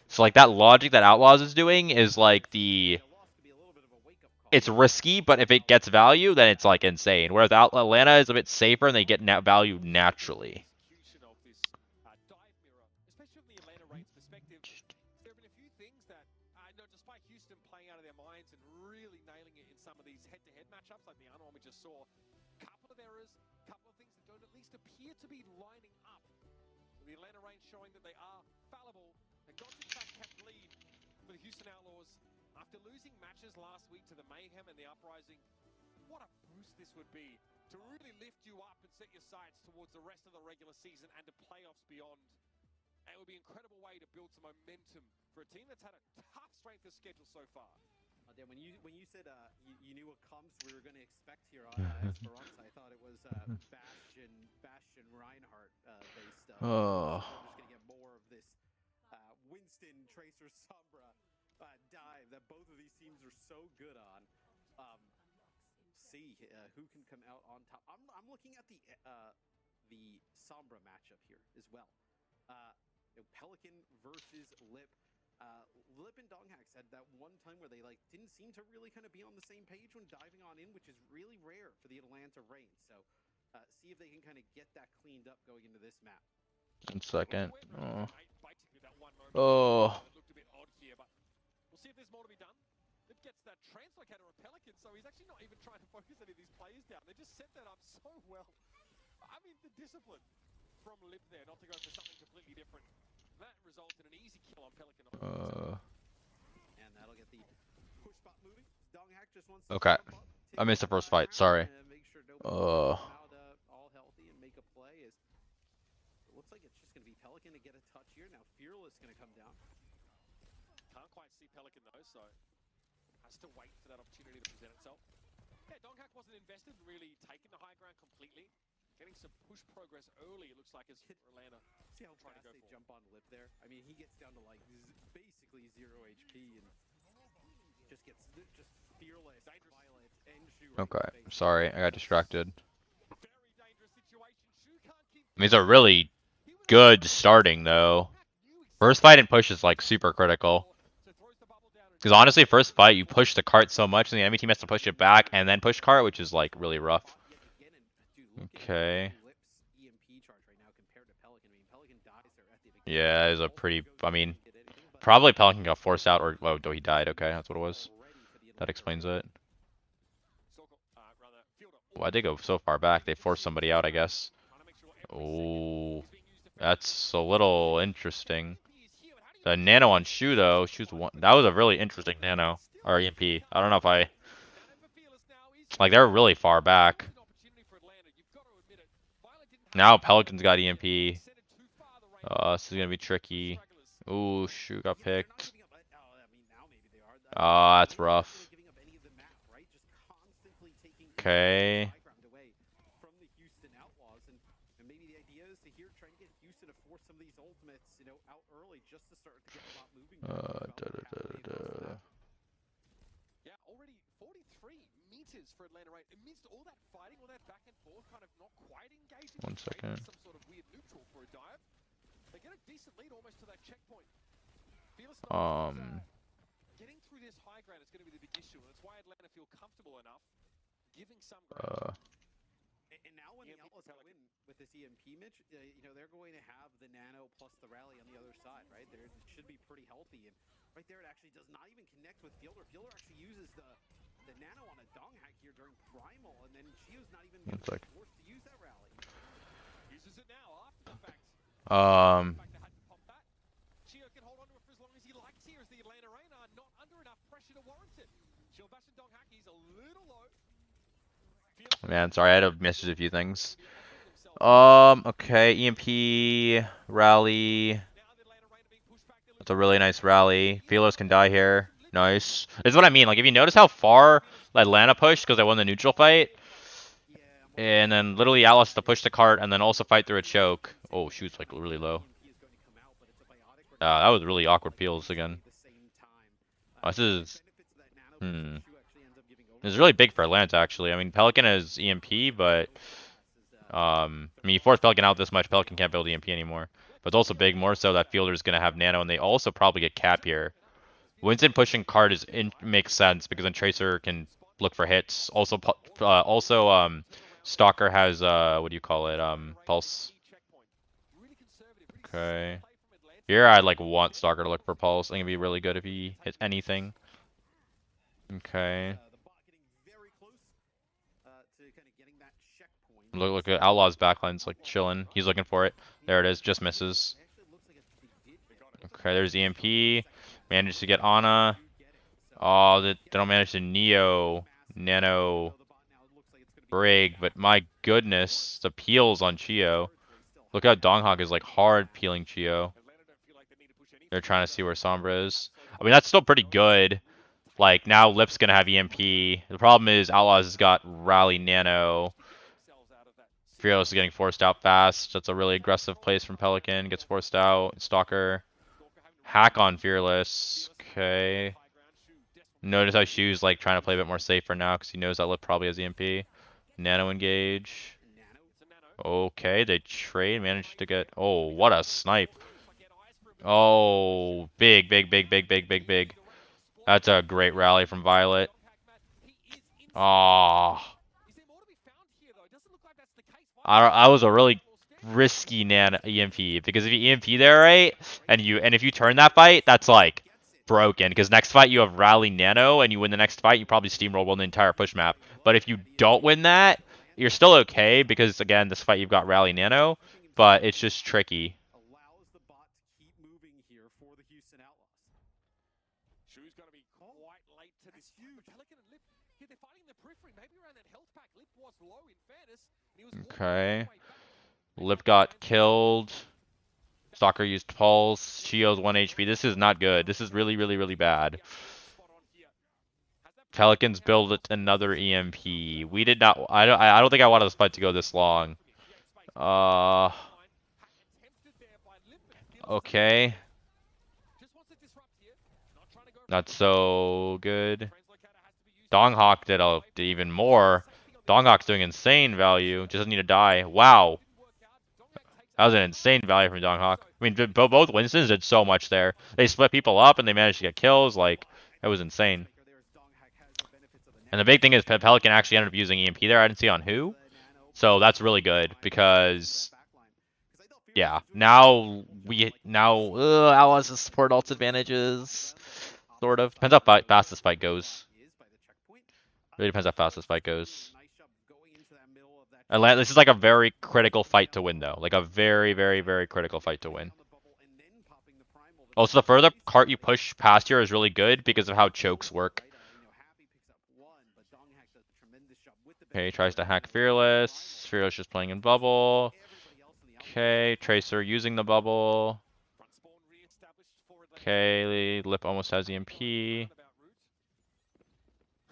So like that logic that Outlaws is doing is like it's risky, but if it gets value, then it's like insane. Whereas Atlanta is a bit safer and they get value naturally. The Atlanta Reign showing that they are fallible. And Gods in fact kept lead for the Houston Outlaws after losing matches last week to the Mayhem and the Uprising. What a boost this would be to really lift you up and set your sights towards the rest of the regular season and the playoffs beyond. And it would be an incredible way to build some momentum for a team that's had a tough strength of schedule so far. Dan, when you said you knew what comps we were going to expect here on Esperanza, I thought it was Bastion Reinhardt based stuff. Oh. We're just going to get more of this Winston, Tracer, Sombra dive that both of these teams are so good on. See who can come out on top. I'm looking at the Sombra matchup here as well. Pelican versus Lip. Lip and Donghacks had that one time where they like didn't seem to really kind of be on the same page when diving on in, which is really rare for the Atlanta Reign. So see if they can kind of get that cleaned up going into this map. 1 second. Oh. We'll see if there's more to be done. Lip gets that translocator on Pelican, so he's actually not even trying to focus any of these players down. They just set that up so well. I mean, the discipline from Lip there, not to go for something completely different. That results in an easy kill on Pelican. And that'll get the push spot moving. Donghack just wants to Okay. I missed the first fight, sorry. All healthy and make a play. It looks like it's just going to be Pelican to get a touch here. Now Fearless going to come down. Can't quite see Pelican though, so has to wait for that opportunity to present itself. Yeah, Donghack wasn't invested in really taking the high ground completely. Getting some push progress early, it looks like, as Atlanta. See how fast they jump on Lip there? I mean, he gets down to like basically 0 HP and just gets Fearless, Violet, and Shu. Okay, sorry, I got distracted. These are really good starting though. First fight and push is like super critical. Because honestly, first fight you push the cart so much and the enemy team has to push it back and then push cart, which is like really rough. Okay. Yeah, it's a pretty, I mean, probably Pelican got forced out or, oh, he died. Okay, that's what it was. That explains it. Why'd they go so far back? They forced somebody out, I guess. Oh, that's a little interesting. The nano on Shu though, Shu's one. That was a really interesting nano or EMP. I don't know if I like they're really far back. Now Pelican's got EMP. This is gonna be tricky. Ooh, Shu got picked. Oh, that's rough. Really giving up any of the map, right? Just constantly taking Okay. high ground away from the Houston Outlaws, and maybe the idea is to here try to get Houston to force some of these ultimates, you know, out early just to start to get the bot moving. Yeah, already 43 meters for Atlanta Rain. Amidst all that fighting, all that back and forth, kind of not quite engaging. 1 second. Some sort of weird neutral for a dive. They get a decent lead almost to that checkpoint. Fearless getting through this high ground is going to be the big issue, and that's why Atlanta feel comfortable enough giving some ground. And now when the Outlaws go in with this EMP, Mitch, you know, they're going to have the Nano plus the Rally on the other side, right? It should be pretty healthy. And right there, it actually does not even connect with Fielder. Fielder actually uses the Nano on a Dong hack here during Primal, and then Chio's not even going to be forced to use that Rally. Uses it now after the fact. Chio can hold on to it for as long as he likes here as the Atlanta Rain are not under enough pressure to warrant it. Chill bash and Dong hack, he's a little low. Man, sorry, I had to message a few things. Okay, EMP, rally. That's a really nice rally. Feelers can die here. Nice. This is what I mean. Like, if you notice how far Atlanta pushed because they won the neutral fight, and then literally Alice to push the cart and then also fight through a choke. Oh, shoot's like really low. That was really awkward peels again. Oh, this is... This is really big for Atlanta, actually. I mean, Pelican has EMP, but... I mean, you force Pelican out this much, Pelican can't build EMP anymore. But it's also big, more so that Fielder's going to have Nano, and they also probably get Cap here. Winston pushing cart makes sense, because then Tracer can look for hits. Also, Stalker has, what do you call it, Pulse. Okay. Here, I'd like want Stalker to look for Pulse. I think it'd be really good if he hits anything. Okay. Look at Outlaw's backline's like chilling. He's looking for it. There it is. Just misses. Okay, there's EMP. Managed to get Ana. Oh, they don't manage to Nano Brig, but my goodness, the peels on Chio. Look how Donghawk is like hard peeling Chio. They're trying to see where Sombra is. I mean, that's still pretty good. Like, now Lip's gonna have EMP. The problem is Outlaws has got Rally Nano. Fearless is getting forced out fast. That's a really aggressive place from Pelican. Gets forced out. Stalker. Hack on Fearless. Okay. Notice how Shu's like trying to play a bit more safer now because he knows that Lip probably has EMP. Nano engage. Okay, they trade. Managed to get... Oh, what a snipe. Oh, big. That's a great rally from Violet. Oh. I was a really risky EMP because if you EMP there, right, and if you turn that fight, that's like broken because next fight you have Rally Nano and you win the next fight, you probably steamroll the entire push map. But if you don't win that, you're still okay because again, this fight you've got Rally Nano, but it's just tricky. Allows the bot to keep moving here for the Houston Outlaws. Shu's going to be quite late to this huge. Pelican and Lip, yeah, they're fighting in the periphery, maybe around that health pack. Lip was low in fairness. Okay. Lip got killed. Stalker used Pulse. Chio's 1 HP. This is not good. This is really bad. Pelicans build another EMP. We did not... I don't think I wanted this fight to go this long. Okay. Not so good. Donghawk did even more. Donghawk's doing insane value. Just doesn't need to die. Wow. That was an insane value from Donghawk. I mean, both Winstons did so much there. They split people up and they managed to get kills. Like, it was insane. And the big thing is Pelican actually ended up using EMP there. I didn't see on who. So that's really good because... Yeah, now Outlaws has support ult advantages. Sort of. Depends how fast this fight goes. Really depends how fast this fight goes. Atlanta, this is like a very critical fight to win, though. Like a very critical fight to win. Also, the further cart you push past here is really good because of how chokes work. Okay, tries to hack Fearless. Fearless just playing in bubble. Okay, Tracer using the bubble. Okay, Lip almost has EMP.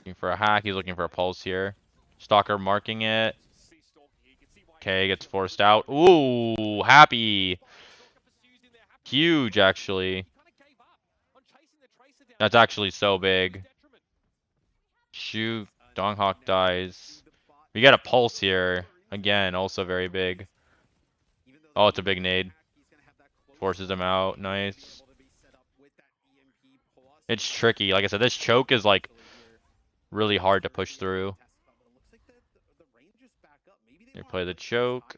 Looking for a hack. He's looking for a pulse here. Stalker marking it. Okay, gets forced out. Ooh, happy. Huge, actually. That's actually so big. Shoot, Donghawk dies. We got a pulse here. Again, also very big. Oh, it's a big nade. Forces him out. Nice. It's tricky. Like I said, this choke is like really hard to push through. They play the choke.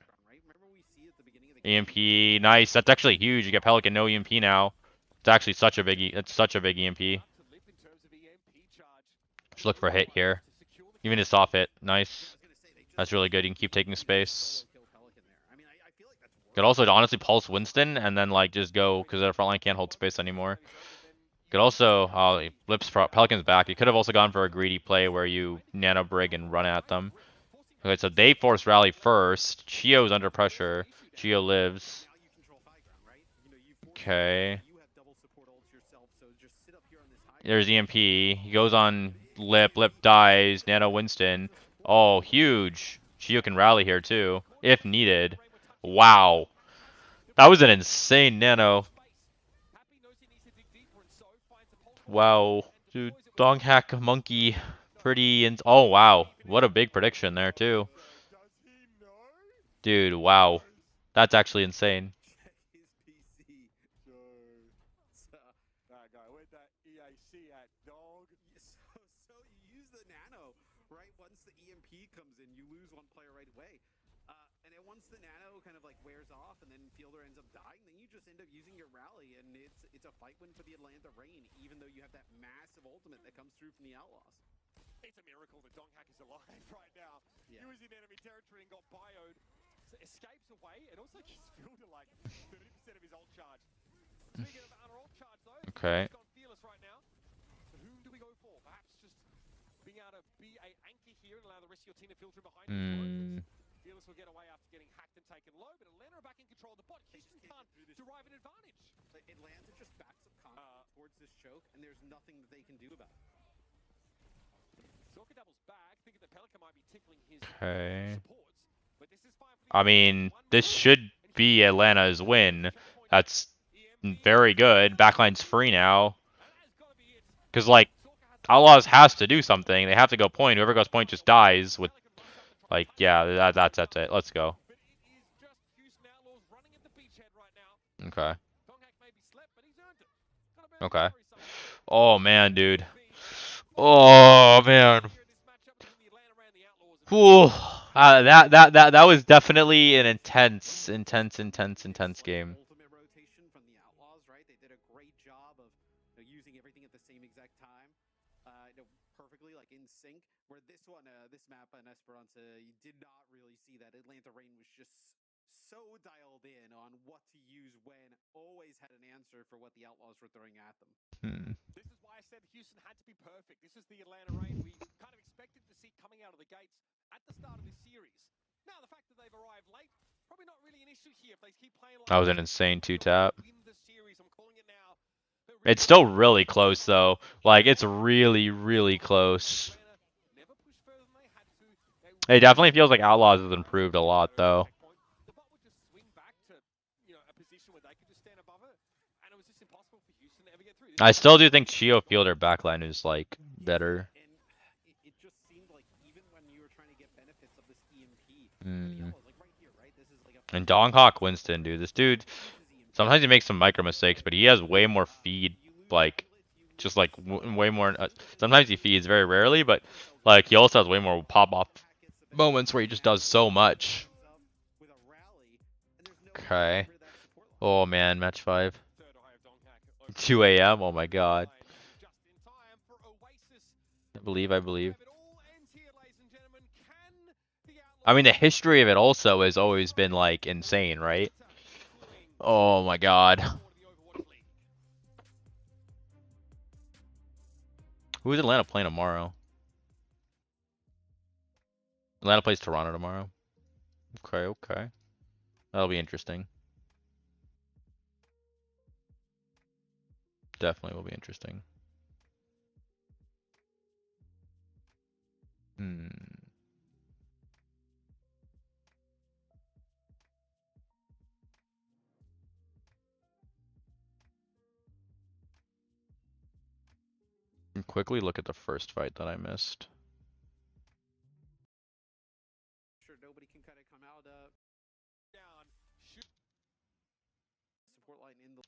EMP, nice. That's actually huge. You get Pelican, no EMP now. It's actually such a big. It's such a big EMP. Just look for a hit here. Even a soft hit, nice. That's really good. You can keep taking space. Could also honestly pulse Winston and then like just go because their front line can't hold space anymore. Could also Lips Pelican's back. You could have also gone for a greedy play where you nano brig and run at them. Okay, so they force rally first. Chio's under pressure. Chio lives. Okay. There's EMP. He goes on Lip. Lip dies. Nano Winston. Oh, huge. Chio can rally here too, if needed. Wow. That was an insane nano. Wow. Dude, Donghack Monkey. Pretty oh wow. What a big prediction there too. Dude, wow. That's actually insane. Wears off and then Fielder ends up dying, then you just end up using your rally and it's a fight win for the Atlanta Reign, even though you have that massive ultimate that comes through from the Outlaws. It's a miracle that Donghack is alive right now. Yeah. He was in enemy territory and got bioed. So escapes away and also gives Fielder like 30% of his ult charge. Speaking of our ult charge though, okay. He's gone fearless right now. So whom do we go for? Perhaps just being able to be a anchor here and allow the rest of your team to filter behind you. Fearless will get away after getting hacked and taken low, but Atlanta are back in control of the bot. Houston can't derive an advantage. Atlanta just backs up towards this choke, and there's nothing that they can do about it. Sorka doubles back, thinking that Pelican might be tickling his supports, but this is fine for I mean, this should be Atlanta's win. That's very good. Backline's free now. Because, like, Outlaws has to do something. They have to go point. Whoever goes point just dies with... Like, yeah, that's it. Let's go. Okay. Okay. Oh, man, dude. Oh, man. Whew. That was definitely an intense game. Ultimate rotation from the Outlaws, right? They did a great job of using everything at the same exact time. Perfectly like in sync. Where this one, this map on Esperanza, you did not really see that. Atlanta Reign was just so dialed in on what to use when, always had an answer for what the Outlaws were throwing at them. This is why I said Houston had to be perfect. This is the Atlanta Reign we kind of expected to see coming out of the gates at the start of this series. Now, the fact that they've arrived late, probably not really an issue here if they keep playing like that was an insane 2-tap. I'm calling it now. It's still really close, though. Like, it's really, really close. It definitely feels like Outlaws has improved a lot, though. I still do think Chio Fielder backline is, like, better. It just seemed like even when you were trying to get benefits of this EMP, like right here, right? This is like a... And Donghawk Winston, dude. This dude, sometimes he makes some micro mistakes, but he has way more feed, like, just like way more. Sometimes he feeds very rarely, but like he also has way more pop-off moments where he just does so much. Okay. Oh man, match 5. 2 a.m. Oh my god. I believe. I mean, the history of it also has always been like insane, right? Oh my god. Who is Atlanta playing tomorrow? Atlanta plays Toronto tomorrow. Okay. That'll be interesting. Definitely will be interesting. quickly look at the first fight that I missed. Sure, nobody can kind of come out down. Support line in the.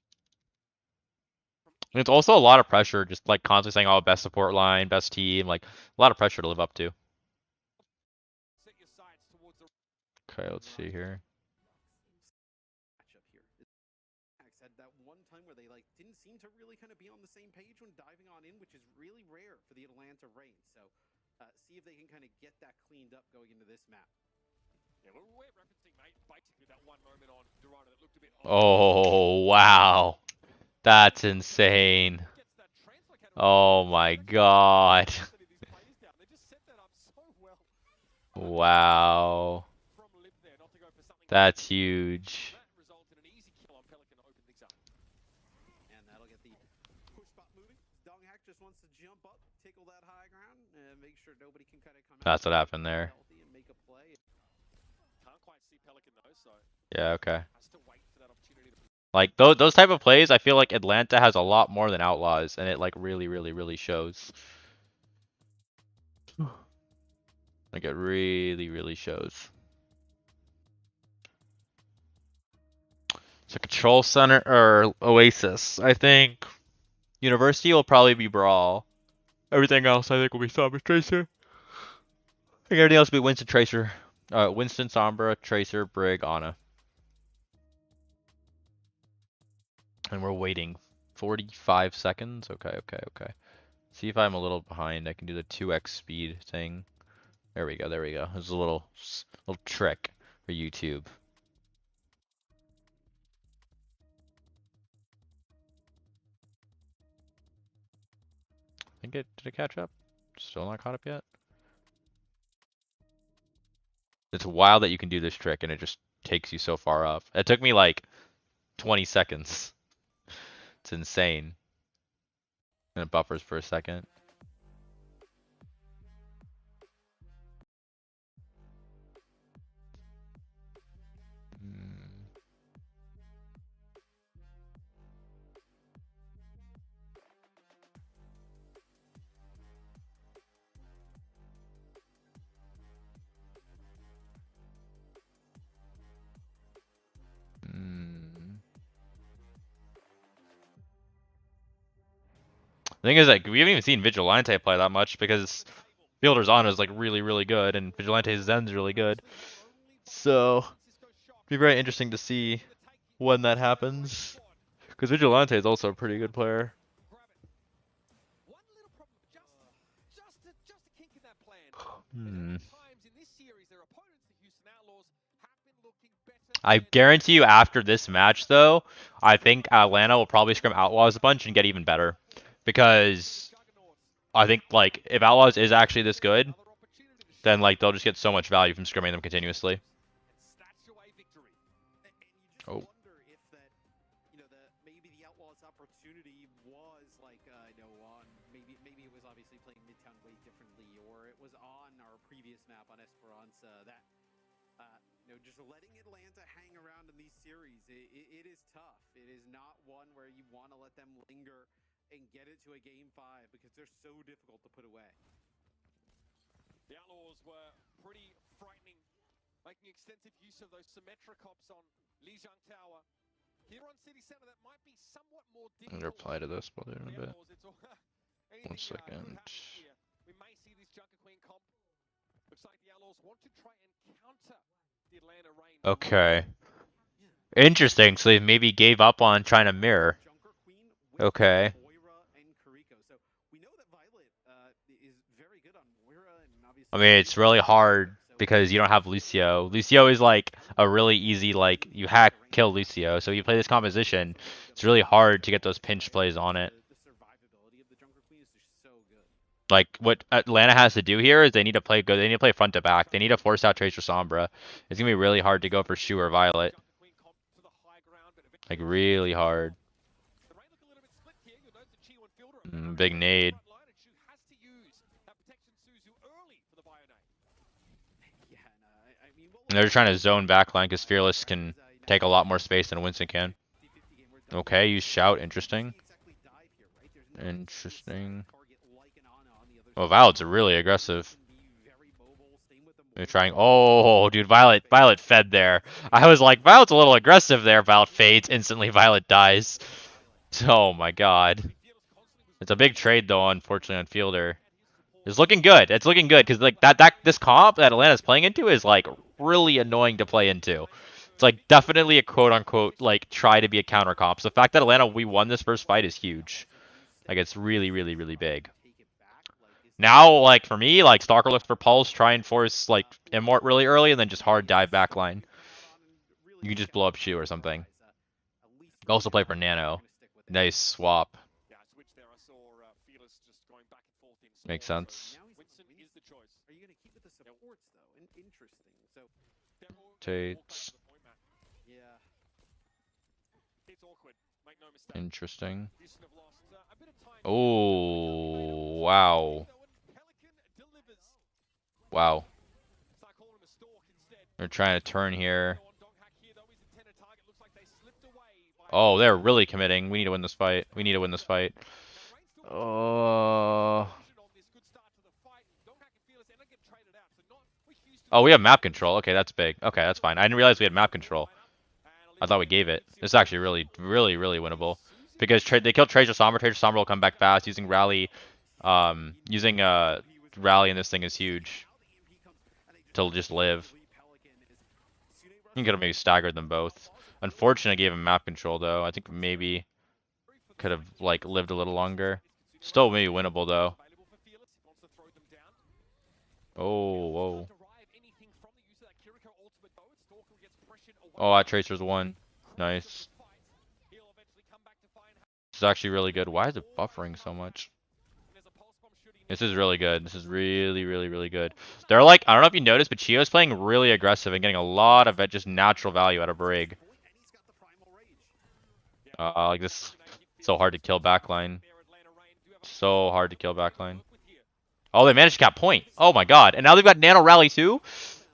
And it's also a lot of pressure, just like constantly saying, "Oh, best support line, best team," like a lot of pressure to live up to. Okay, let's see here. Matchup here. Max had that one time where they like didn't seem to really kind of be on the same page when diving on in, which is really rare for the Atlanta Reign. So see if they can kind of get that cleaned up going into this map. Yeah, we're referencing, mate, basically that one moment on Dorado that looked a bit. Oh, wow. That's insane. Oh my god. Wow. That's huge. And that'll get the push spot moving. Donghack just wants to jump up, tickle that high ground, and make sure nobody can kind of come out. That's what happened there. And make a play. Can't quite see Pelican though, so Yeah, okay. has to wait for that opportunity to. Like those type of plays, I feel like Atlanta has a lot more than Outlaws, and it like really shows. Like it really shows. So Control Center or Oasis. I think University will probably be Brawl. Everything else I think will be Sombra Tracer. I think everything else will be Winston Tracer. Winston, Sombra, Tracer, Brig, Ana. And we're waiting 45 seconds. Okay. See if I'm a little behind. I can do the 2x speed thing. There we go. There's a little trick for YouTube. Did it catch up? Still not caught up yet? It's wild that you can do this trick and it just takes you so far up. It took me like 20 seconds. It's insane. And it buffers for a second. The thing is, like, we haven't even seen Vigilante play that much because Fielder's Ana is like really good, and Vigilante's Zen's really good. So, it'll be very interesting to see when that happens. Because Vigilante is also a pretty good player. I guarantee you after this match, though, I think Atlanta will probably scrim Outlaws a bunch and get even better. Because I think, like, if Outlaws is actually this good, then, like, they'll just get so much value from scrimming them continuously. Oh. Maybe the Outlaws' opportunity was like, on maybe it was obviously playing Midtown way differently, or it was on our previous map on Esperanza that, just letting Atlanta hang around in these series, it is tough. It is not one where you want to let them linger and get it to a game 5 because they're so difficult to put away. The Outlaws were pretty frightening, making extensive use of those Symmetra cops on Lijiang Tower. Here on City Center, that might be somewhat more difficult. I'm gonna reply to this while doing a bit. 1 second. We may see this Junker Queen comp. Looks like the Outlaws want to try and counter the Atlanta Reign. Okay. Interesting. So they maybe gave up on trying to mirror. Okay. I mean, it's really hard because you don't have Lucio. Lucio is like a really easy, like, you hack, kill Lucio. So you play this composition, it's really hard to get those pinch plays on it. Like, what Atlanta has to do here is they need to play good. They need to play front to back. They need to force out Tracer Sombra. It's going to be really hard to go for Shu or Violet. Like, really hard. Big nade. And they're trying to zone backline because Fearless can take a lot more space than Winston can. Okay, use Shout. Interesting. Interesting. Oh, Violet's really aggressive. They're trying. Oh, dude, Violet fed there. I was like, Violet's a little aggressive there. Violet fades. Instantly, Violet dies. Oh my god. It's a big trade though, unfortunately, on Fielder. It's looking good. It's looking good because like this comp that Atlanta's playing into is like really annoying to play into. It's like definitely a quote unquote like try to be a counter comp. So the fact that we won this first fight is huge. Like it's really, really, really big. Now, like for me, like Stalker looks for Pulse, try and force like Immort really early, and then just hard dive backline. You can just blow up Shu or something. Also play for Nano. Nice swap. Makes sense. Tates. Interesting. Oh, wow. Wow. They're trying to turn here. Oh, they're really committing. We need to win this fight. We need to win this fight. Oh, we have map control. Okay, that's big. Okay, that's fine. I didn't realize we had map control. I thought we gave it. This is actually really, really, really winnable. Because they killed Tracer Sombra. Tracer Sombra will come back fast using Rally. Using Rally in this thing is huge. To just live. You could have maybe staggered them both. Unfortunately, I gave him map control though. I think maybe could have like lived a little longer. Still maybe winnable though. Oh, whoa. Oh, that Tracer's won. Nice. This is actually really good. Why is it buffering so much? This is really good. This is really, really, really good. They're like, I don't know if you noticed, but Chio's playing really aggressive and getting a lot of just natural value out of Brig. Like this, so hard to kill backline. So hard to kill backline. Oh, they managed to cap point. Oh my god. And now they've got Nano Rally too.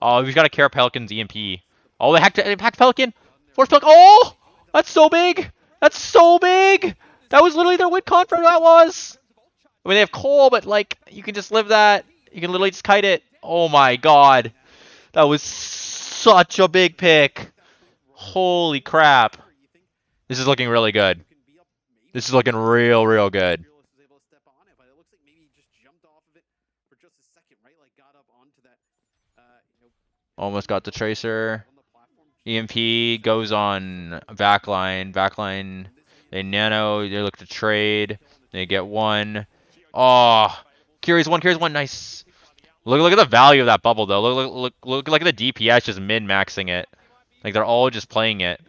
Oh, we've got to care Pelican's EMP. Oh, they hacked Pelican. Force Pelican. Oh, that's so big. That's so big. That was literally their win con for Outlaws. I mean, they have Cole, but like, you can just live that. You can literally just kite it. Oh my god. That was such a big pick. Holy crap. This is looking really good. This is looking real, real good. Almost got the Tracer. EMP goes on backline. Backline. They nano. They look to trade. They get one. Oh, carries one. Carries one. Nice. Look at the value of that bubble though. Look at the DPS just min-maxing it. Like they're all just playing it.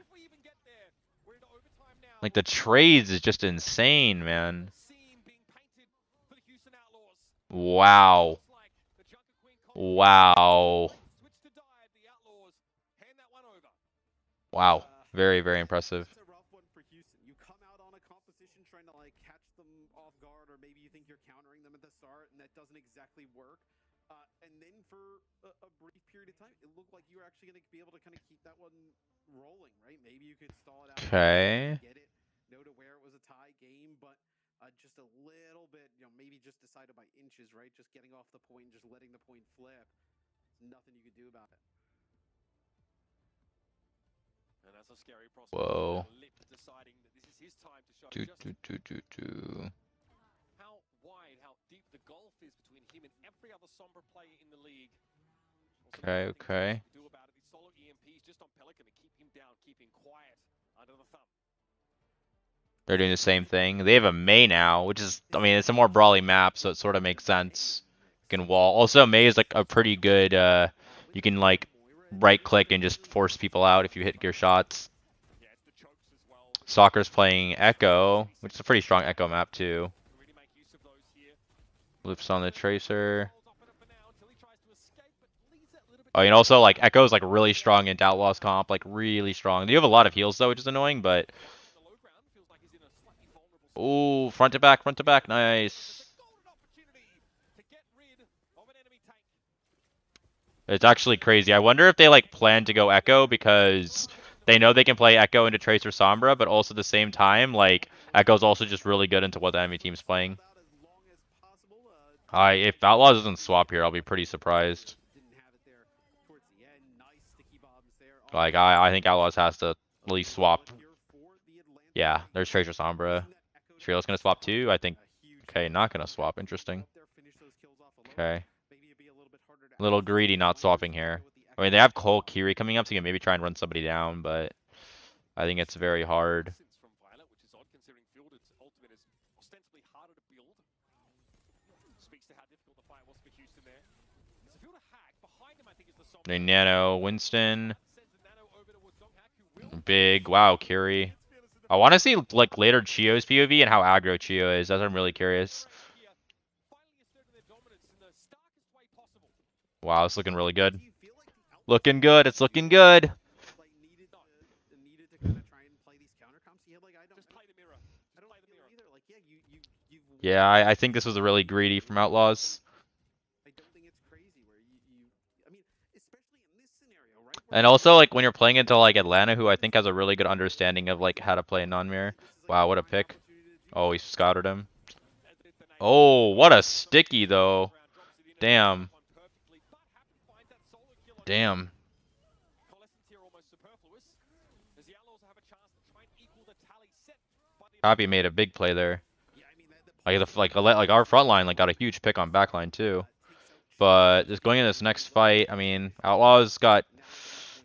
Like the trades is just insane, man. Wow. Wow. Wow. Very, very impressive. It's a rough one for Houston. You come out on a composition trying to like catch them off guard, or maybe you think you're countering them at the start, and that doesn't exactly work. And then for a brief period of time, it looked like you were actually going to be able to kind of keep that one rolling, right? Maybe you could stall it out. Okay. Get it. Know to where it was a tie game, but just a little bit, maybe just decided by inches, right? Just getting off the point, just letting the point flip. There's nothing you could do about it. And that's a scary prospect. Whoa. Deciding that this is his time to show how wide, how deep the gulf is between him and every other Sombra player in the league. Okay, okay. Do about it. These solo EMPs just on Pelican to keep him down, keep him quiet under the thumb. They're doing the same thing. They have a Mei now, which is, I mean, it's a more brawly map, so it sort of makes sense. You can wall. Also, Mei is like a pretty good, you can like right click and just force people out if you hit your shots. Soccer's playing Echo, which is a pretty strong Echo map too. Loops on the Tracer. Oh, and also like Echo's like really strong in Outlaws comp, like really strong. You have a lot of heals though, which is annoying, but ooh, front to back, nice. It's actually crazy. I wonder if they like plan to go Echo because they know they can play Echo into Tracer Sombra, but also at the same time, like Echo's also just really good into what the enemy team's playing. If Outlaws doesn't swap here, I'll be pretty surprised. Like, I think Outlaws has to at least swap. Yeah, there's Treasure Sombra. Trio's gonna swap too, I think. Okay, not gonna swap. Interesting. Okay. A little greedy not swapping here. I mean, they have Cole Kiri coming up, so you can maybe try and run somebody down, but I think it's very hard. They Nano, Winston. Big. Wow, Kiri. I want to see like later Chio's POV and how aggro Chio is. That's what I'm really curious. Wow, it's looking really good. Looking good. It's looking good. Yeah, I think this was a really greedy from Outlaws. And also, like, when you're playing into, like, Atlanta, who I think has a really good understanding of, like, how to play non-mirror. Wow, what a pick. Oh, he scouted him. Oh, what a sticky, though. Damn. Damn. Happy made a big play there. Like our front line like got a huge pick on backline too. But just going in this next fight, I mean, Outlaws got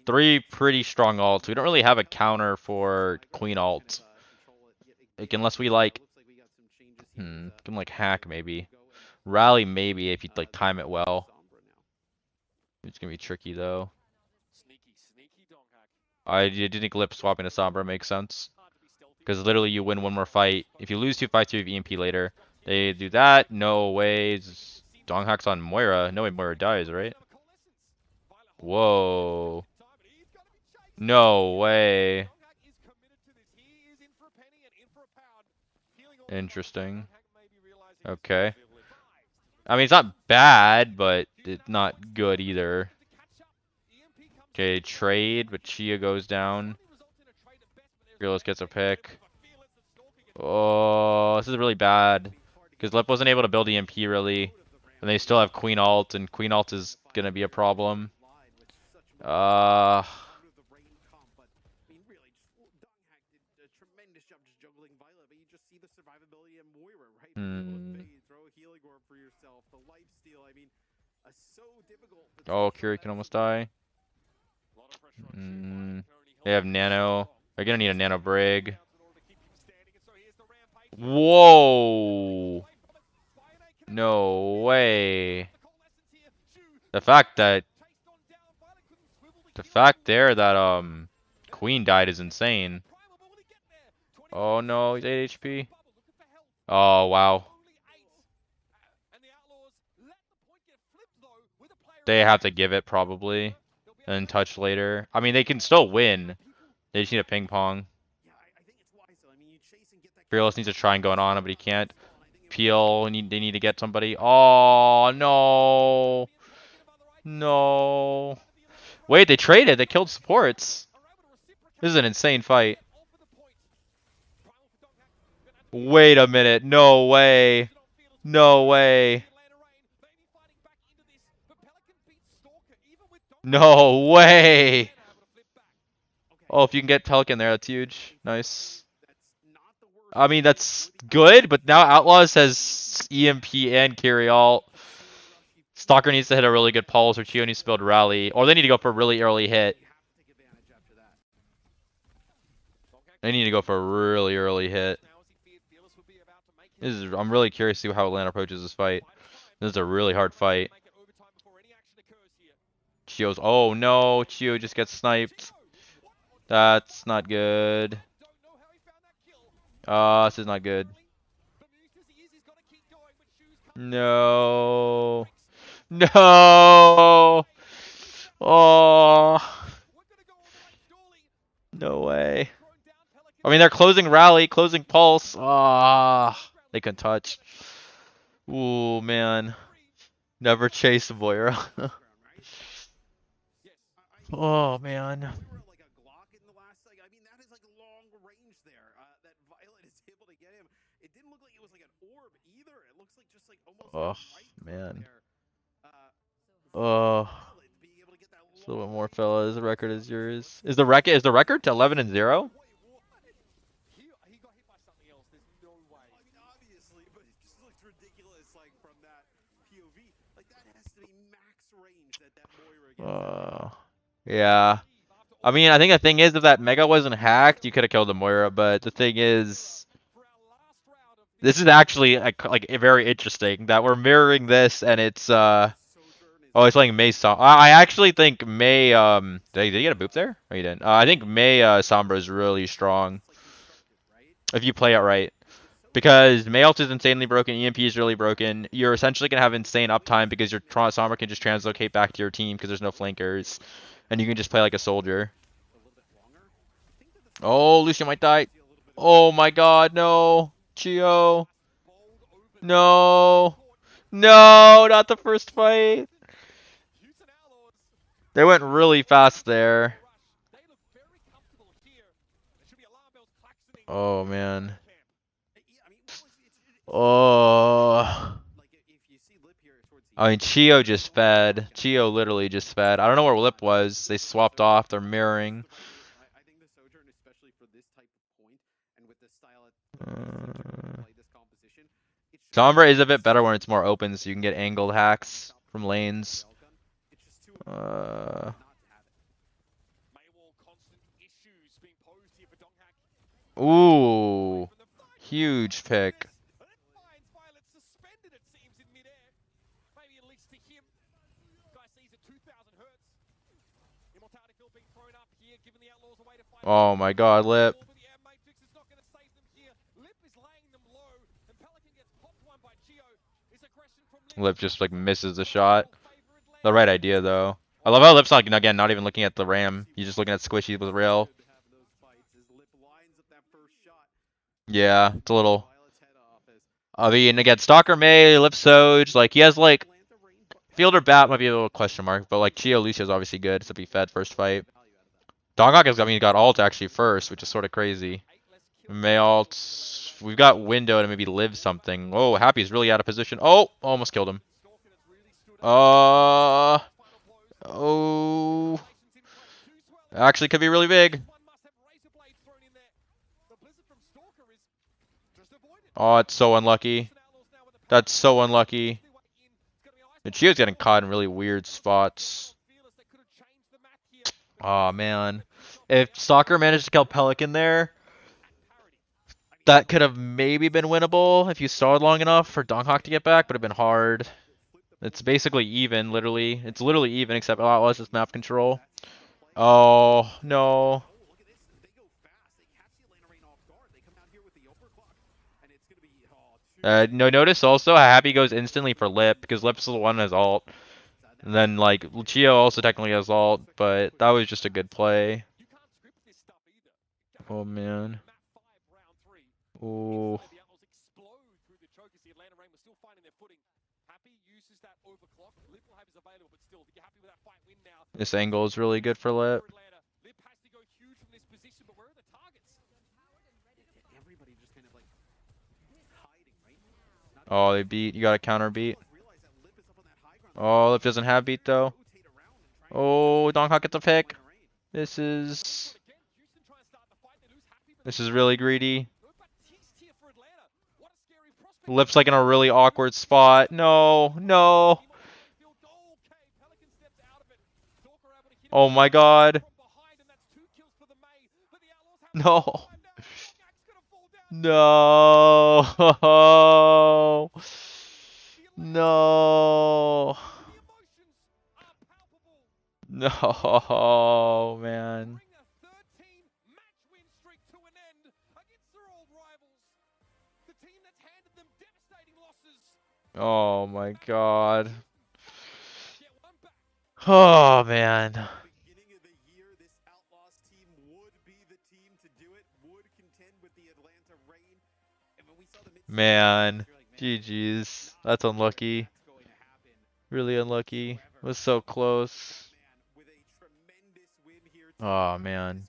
3 pretty strong ults. We don't really have a counter for Queen ult. Like, unless we like, can like hack maybe. Rally maybe if you like time it well. It's gonna be tricky though. I didn't think lip swapping to Sombra makes sense. Because literally you win one more fight. If you lose 2 fights, you have EMP later. They do that. No ways. Donghack's on Moira. No way Moira dies, right? Whoa. No way. Interesting. Okay. I mean, it's not bad, but it's not good either. Okay, trade, but Chia goes down. Fearless gets a pick. Oh, this is really bad. Because Lip wasn't able to build EMP really. And they still have Queen ult, and Queen ult is going to be a problem. Oh, Kiri can almost die. They have Nano. They're going to need a Nano Brig. Whoa! No way. The fact there that Queen died is insane. Oh no, he's 8 HP. Oh wow. They have to give it probably. And touch later. I mean, they can still win. They just need a ping pong. Fearless needs to try and go on, but he can't. Peel, they need to get somebody. Oh no. No. Wait, they traded. They killed supports. This is an insane fight. Wait a minute. No way. No way. No way. Oh, if you can get Pelican there, that's huge. Nice. I mean, that's good, but now Outlaws has EMP and carry ult. Stalker needs to hit a really good pulse, or Chio needs to build rally, or they need to go for a really early hit. They need to go for a really early hit. I'm really curious to see how Atlanta approaches this fight. This is a really hard fight. Chio's, oh no, Chio just gets sniped. That's not good. This is not good. No. No. Oh. No way. I mean, they're closing rally, closing pulse. Ah, they can touch. Ooh, man. Never chase Moira. Oh, man. Oh, man. Oh. Just a little bit more, fellas. The record is yours. Is the record to 11-0? He got hit by something else. There's no way. I mean, obviously, but it just looks ridiculous, like, from that POV. Like, that has to be max range that Moira gets. Yeah. I mean, I think the thing is, if that Mega wasn't hacked, you could have killed the Moira, but the thing is, this is actually like very interesting that we're mirroring this, and it's oh, he's playing Mei Sombra. I actually think Mei did he get a boop there? Oh, he didn't. I think Mei Sombra is really strong if you play it right. Because Mei ult is insanely broken, EMP is really broken. You're essentially gonna have insane uptime because your Sombra can just translocate back to your team because there's no flankers, and you can just play like a soldier. Oh, Lucian might die. Oh my God, no, Chio. No, no, not the first fight. They went really fast there. Oh man. Oh. I mean, Chio just fed. Chio literally just fed. I don't know where Lip was. They swapped off. They're mirroring. I think the Sojourn, especially for this type of point, and with the style that play this composition, Sombra is a bit better when it's more open, so you can get angled hacks from lanes. Ooh, huge pick. Oh my God, Lip. Lip just like misses the shot. The right idea though. I love how Lip's not again not even looking at the ram. He's just looking at Squishy with rail. Yeah, it's a little. I mean, again, Stalker Mei, Lip Soj, like he has like Fielder Bat might be a little question mark, but like Chio Lucio is obviously good, so be fed first fight. Donghak has, I mean, got ult actually first, which is sort of crazy. Mei ult. We've got window to maybe live something. Oh, Happy's really out of position. Oh, almost killed him. Oh. Actually could be really big. Oh, it's so unlucky. That's so unlucky. And Chio's getting caught in really weird spots. Oh man. If Soccer managed to kill Pelican there, that could have maybe been winnable if you stalled long enough for Donghak to get back, but it'd been hard. It's basically even, literally. It's literally even, except Outlaws is map control. Oh, no. No, notice also how Happy goes instantly for Lip, because Lip's the one that has ult. And then, like, Lucio also technically has ult, but that was just a good play. Oh, man. Ooh. This angle is really good for Lip. Oh, they beat. You got a counter beat. Oh, Lip doesn't have beat though. Oh, Donghak gets a pick. This is really greedy. Lip's like in a really awkward spot. No, no. Oh my God. No. No. No. No, man. Oh my God. Oh man. Beginning of the year, this Outlaws team would be the team to do it, would contend with the Atlanta Reign. And when we saw the Man. GG's. That's unlucky. Really unlucky. Was so close. Oh man.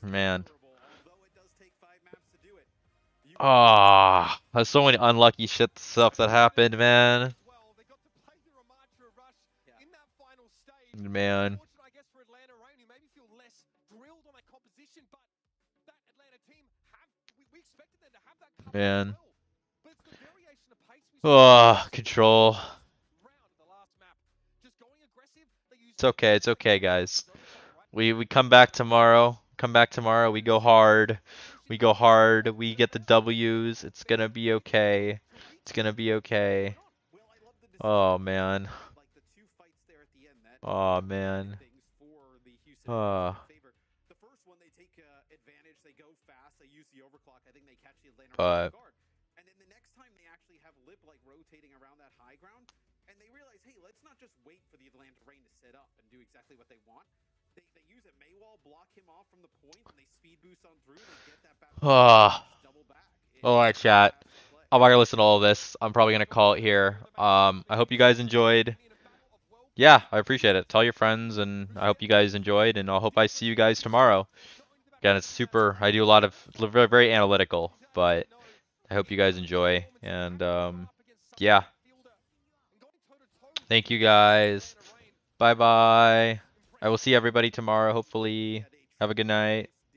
Man. Ah, there's so many unlucky shit stuff that happened, man. Well, they got to play the Ramatra rush in that final stage. Man, Unfortunate, I guess, for Atlanta Reign, who maybe feel less drilled on that composition, but that Atlanta team we expected them to have that cover as man. well. But it's the variation of pace we saw Ah, control. round of the last map. Just going aggressive, they use It's okay. It's okay, guys. no cover, right? We come back tomorrow. Come back tomorrow. We go hard. We go hard. We get the W's. It's gonna be okay. It's gonna be okay. Well, I love the Oh decision. man. Like the two fights there at the end, that Oh really man. did things for the Houston Aeros in their favor. The first one, they take advantage. They go fast. They use the overclock. I think they catch the Atlanta Reign But off guard. And then the next time, they actually have Lip like rotating around that high ground, and they realize, hey, let's not just wait for the Atlanta Reign to set up and do exactly what they want. They use a Maywall, block him off from the point, and they speed boost on through. They get that back. Double back. alright, chat. I'm not gonna listen to all of this. I'm probably gonna call it here. I hope you guys enjoyed. Yeah, I appreciate it. Tell your friends, and I hope you guys enjoyed, and I hope I see you guys tomorrow. Again, it's super. I do a lot of very, very analytical, but I hope you guys enjoy, and yeah. Thank you guys. Bye bye. I will see everybody tomorrow, hopefully. Have a good night.